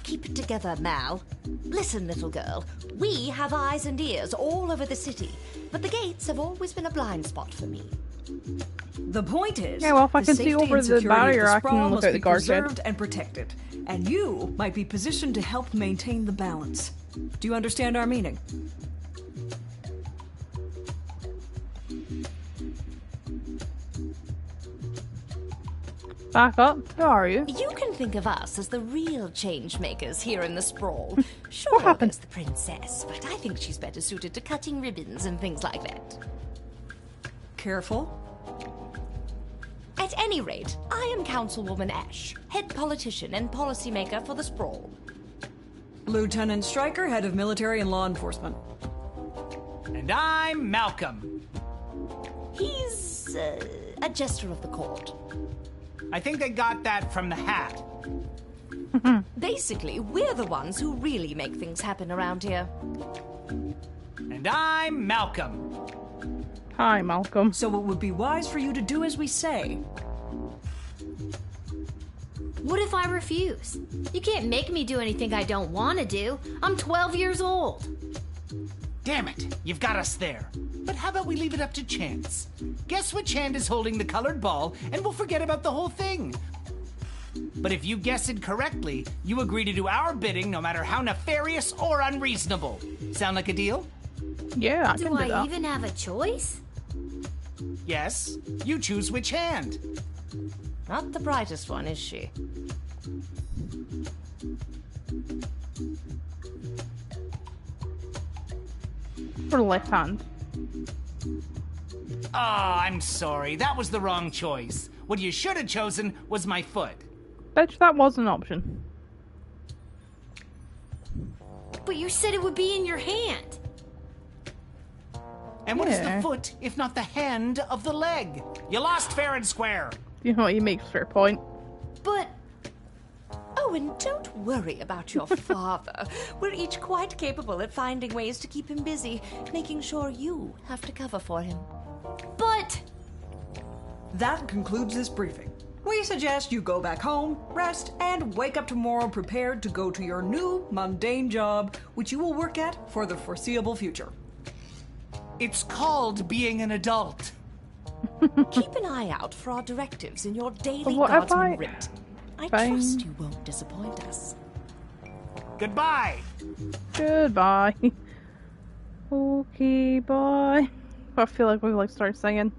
Keep it together, Mal. Listen, little girl. We have eyes and ears all over the city, but the gates have always been a blind spot for me. The point is, yeah, well, if I the can see safety over and the security barrier, of the I sprawl can look must at be the guard shed. preserved and protected, and you might be positioned to help maintain the balance. Do you understand our meaning? Back up. Who are you? You can think of us as the real change makers here in the sprawl. Sure, there's the princess, but I think she's better suited to cutting ribbons and things like that. Careful. At any rate, I am Councilwoman Ash, head politician and policymaker for the sprawl. Lieutenant Stryker, head of military and law enforcement. And I'm Malcolm. He's a jester of the court. I think they got that from the hat. Basically, we're the ones who really make things happen around here. And I'm Malcolm. Hi, Malcolm. So it would be wise for you to do as we say. What if I refuse? You can't make me do anything I don't want to do. I'm 12 years old. Damn it, you've got us there. But how about we leave it up to chance? Guess which hand is holding the colored ball, and we'll forget about the whole thing. But if you guess it correctly, you agree to do our bidding no matter how nefarious or unreasonable. Sound like a deal? Yeah, I can do that. Do I even have a choice? Yes, you choose which hand. Not the brightest one, is she? For the left hand. Oh, I'm sorry. That was the wrong choice. What you should have chosen was my foot. Bitch, that was an option. But you said it would be in your hand. And what is the foot if not the hand of the leg? You lost fair and square. You know what, he makes a fair point. But... Oh, and don't worry about your father. We're each quite capable at finding ways to keep him busy, making sure you have to cover for him. But... That concludes this briefing. We suggest you go back home, rest, and wake up tomorrow prepared to go to your new mundane job, which you will work at for the foreseeable future. It's called being an adult. Keep an eye out for our directives in your daily What if guardsman writ. I trust you won't disappoint us. Goodbye. Goodbye. Okay, bye. I feel like we like start singing.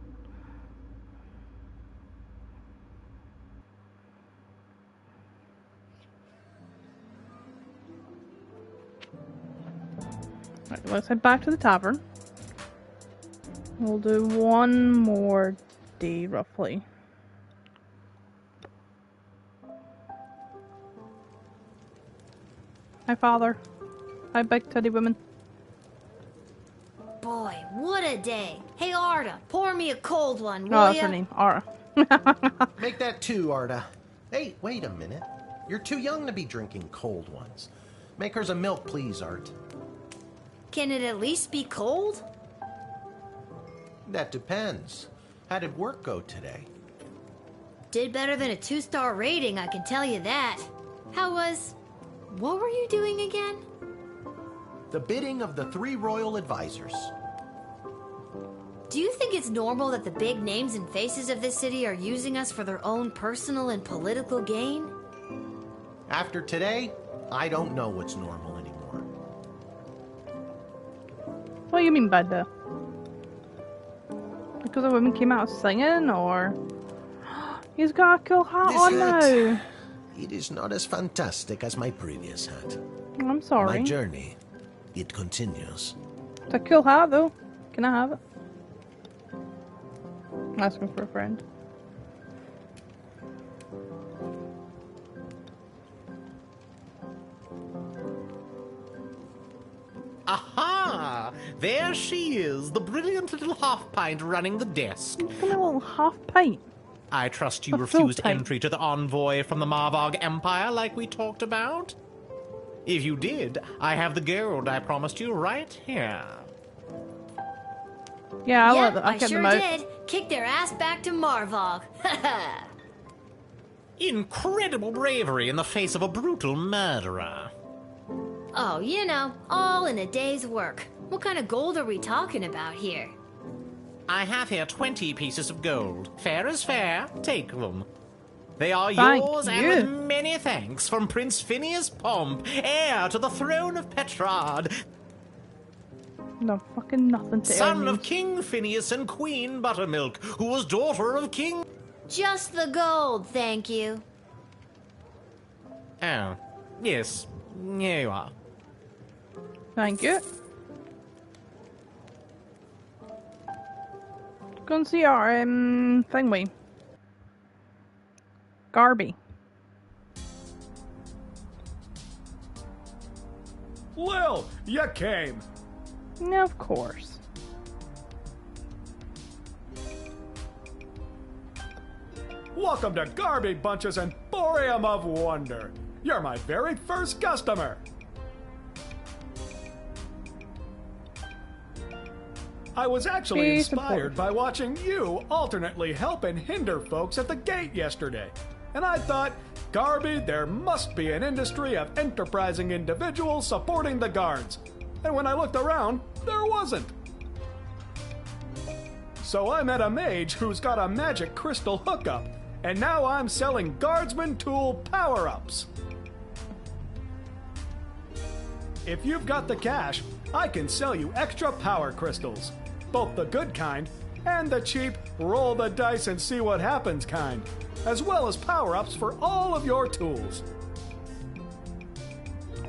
Right, let's head back to the tavern. We'll do one more day, roughly. Hi, Father. Hi, big teddy woman. Boy, what a day. Hey, Arda, pour me a cold one, will Oh, that's ya? her name, Ara. Make that two, Arda. Hey, wait a minute. You're too young to be drinking cold ones. Make hers a milk, please, Art. Can it at least be cold? That depends. How did work go today? Did better than a 2-star rating, I can tell you that. What were you doing again? The bidding of the 3 royal advisors. Do you think it's normal that the big names and faces of this city are using us for their own personal and political gain? After today, I don't know what's normal anymore. What do you mean by that? Because the women came out singing, or... He's got a cool hat This on hat, now! It is not as fantastic as my previous hat. I'm sorry. My journey, it continues. It's a cool hat, though. Can I have it? I'm asking for a friend. Aha! There she is, the brilliant little half-pint running the desk. Look at my little half-pint. I trust you A refused full-pint. entry to the envoy from the Marvog Empire like we talked about? If you did, I have the gold I promised you right here. Yeah, I kept sure them out. did. Kick their ass back to Marvog. Incredible bravery in the face of a brutal murderer. Oh, you know, all in a day's work. What kind of gold are we talking about here? I have here 20 pieces of gold. Fair is fair. Take them. They are Thank yours, and you. with many thanks from Prince Phineas Pomp, heir to the throne of Petrard, No fucking nothing to son earn of me. King Phineas and Queen Buttermilk, who was daughter of King... Just the gold, thank you. Oh, yes. Here you are. Thank you. Go and see our thingy. Garby. Lil, you came. Yeah, of course. Welcome to Garby Bunch's Emporium of Wonder. You're my very first customer. I was actually Be inspired by watching you alternately help and hinder folks at the gate yesterday. And I thought, Garby, there must be an industry of enterprising individuals supporting the guards. And when I looked around, there wasn't. So I met a mage who's got a magic crystal hookup, and now I'm selling guardsman tool power-ups. If you've got the cash, I can sell you extra power crystals. Both the good kind and the cheap roll the dice and see what happens kind, as well as power-ups for all of your tools.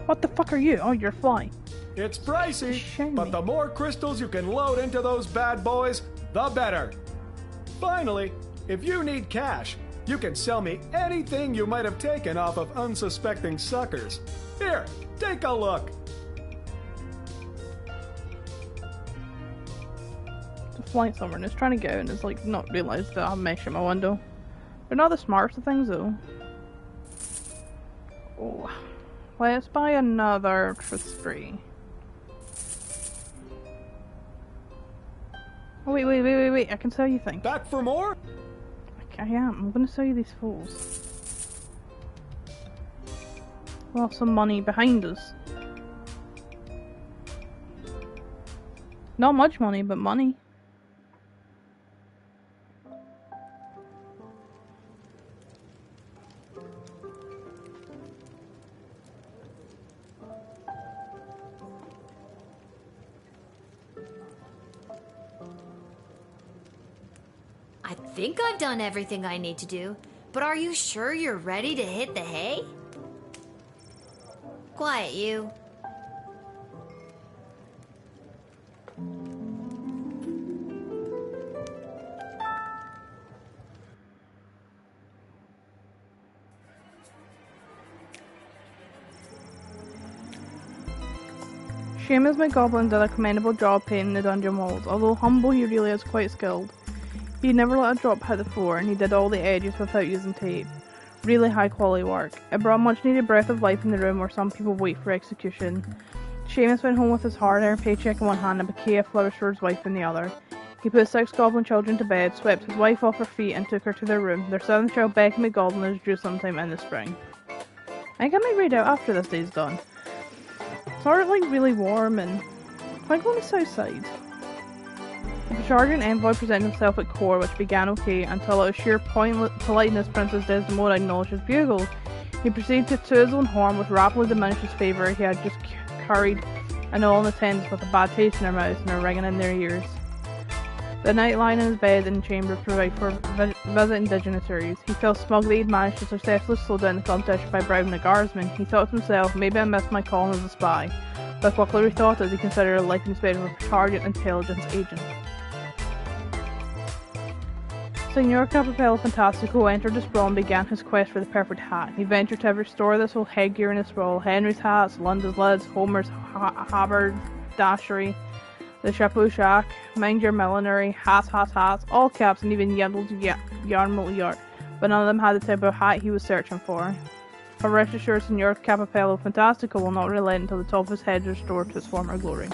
What the fuck are you? Oh, you're flying. It's pricey, but the more crystals you can load into those bad boys, the better. Finally, if you need cash, you can sell me anything you might have taken off of unsuspecting suckers. Here, take a look. It's flying somewhere and it's trying to go and it's like not realised that I have mesh in my window. They're not the smartest of things though. Oh. Let's buy another for free. Oh, wait, I can sell you things. Back for more? I am. I'm gonna sell you these fools. We'll have some money behind us. Not much money, but money. I think I've done everything I need to do, but are you sure you're ready to hit the hay? Quiet, you. Seamus McGoblin did a commendable job painting the dungeon walls. Although humble, he really is quite skilled. He never let a drop hit the floor, and he did all the edges without using tape. really high quality work. It brought much needed breath of life in the room where some people wait for execution. Seamus went home with his hard-earned paycheck in one hand and bouquet of flowers for his wife in the other. He put 6 goblin children to bed, swept his wife off her feet and took her to their room. Their 7th child, Becky McGoblin, is due sometime in the spring. I think I might read out after this day's done. It's already like really warm and... Am I going to Southside? The sergeant envoy presented himself at court, which began okay until out of sheer politeness Princess Desdemona acknowledged his bugle. He proceeded to toot his own horn, which rapidly diminished his favour. He had just carried an all in attendance with a bad taste in their mouths and a ringing in their ears. The night lying in his bed in the chamber provide for visiting dignitaries. He felt smug that he'd managed to successfully slow down the competition by bribing the guardsman. He thought to himself, maybe I missed my calling as a spy, but quickly rethought as he considered a life inspector of a target intelligence agent. Signor Capipello Fantastico entered the sprawl and began his quest for the perfect hat. He ventured to restore this whole headgear in the sprawl: Henry's hats, London's lids, Homer's haberdashery, the chapeau shack, mind your millinery, hats, all caps, and even Yendel's yarmulke yard, but none of them had the type of hat he was searching for. For rest assured, Signor Capipello Fantastico will not relent until the top of his head is restored to its former glory.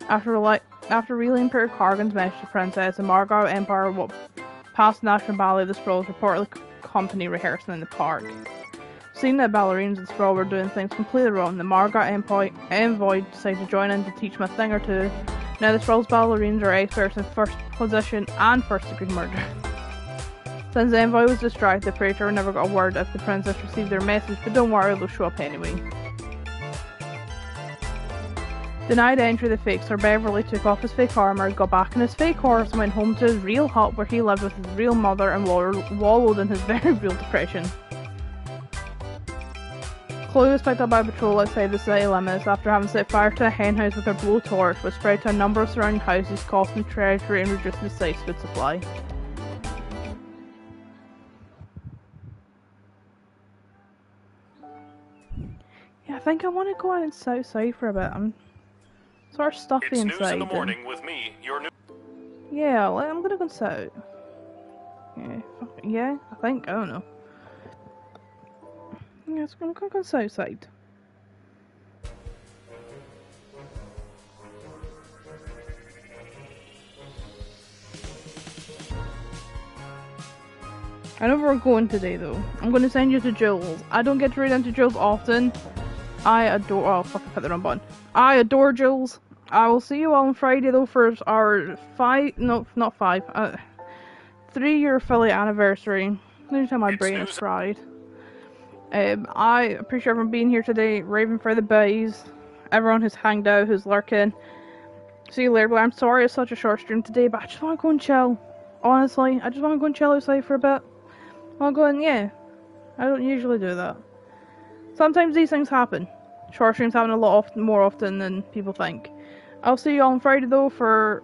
After relaying Peter Cargan's message to Princess, the Margar Empire past National Ballet of the Scrolls reportedly company rehearsing in the park. Seeing that ballerinas in the Sprawl were doing things completely wrong, the Margar envoy decided to join in to teach them a thing or two. Now the Sprawl's ballerinas are experts in first position and first degree murder. Since the envoy was distracted, the praetor never got a word if the princess received their message, but don't worry, they'll show up anyway. Denied entry, the fake Sir Beverly took off his fake armour, got back on his fake horse, and went home to his real hut where he lived with his real mother and wallowed in his very real depression. Chloe was picked up by a patrol outside the city limits after having set fire to a hen house with her blowtorch, which spread to a number of surrounding houses, costing the treasury and reducing the site's food supply. Yeah, I think I want to go out in Southside for a bit. I'm sort of stuffy it's inside. News in the morning with me, your new... Yeah, I'm gonna go south. Yeah, I think, I don't know. Yeah, it's gonna go Southside. I know where we're going today though. I'm gonna send you to Jules. I don't get to read into Jules often. I adore... Oh, fuck, I put the wrong button. I adore Jules. I will see you all on Friday though for our 3-year affiliate anniversary. Every time my brain is fried. I appreciate everyone being here today, raving for the boys, everyone who's hanged out, who's lurking. See you later, Blair. I'm sorry it's such a short stream today, but I just want to go and chill. Honestly, I just want to go and chill outside for a bit. I want to go and, yeah, I don't usually do that. Sometimes these things happen. Short streams happen a lot more often than people think. I'll see you all on Friday though for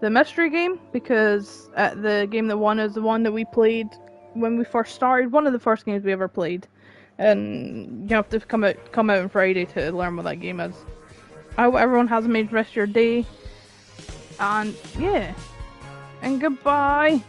the mystery game, because the game that won is the one that we played when we first started, one of the first games we ever played. And you have to come out on Friday to learn what that game is. I hope everyone has a amazing rest of your day. And yeah. And goodbye.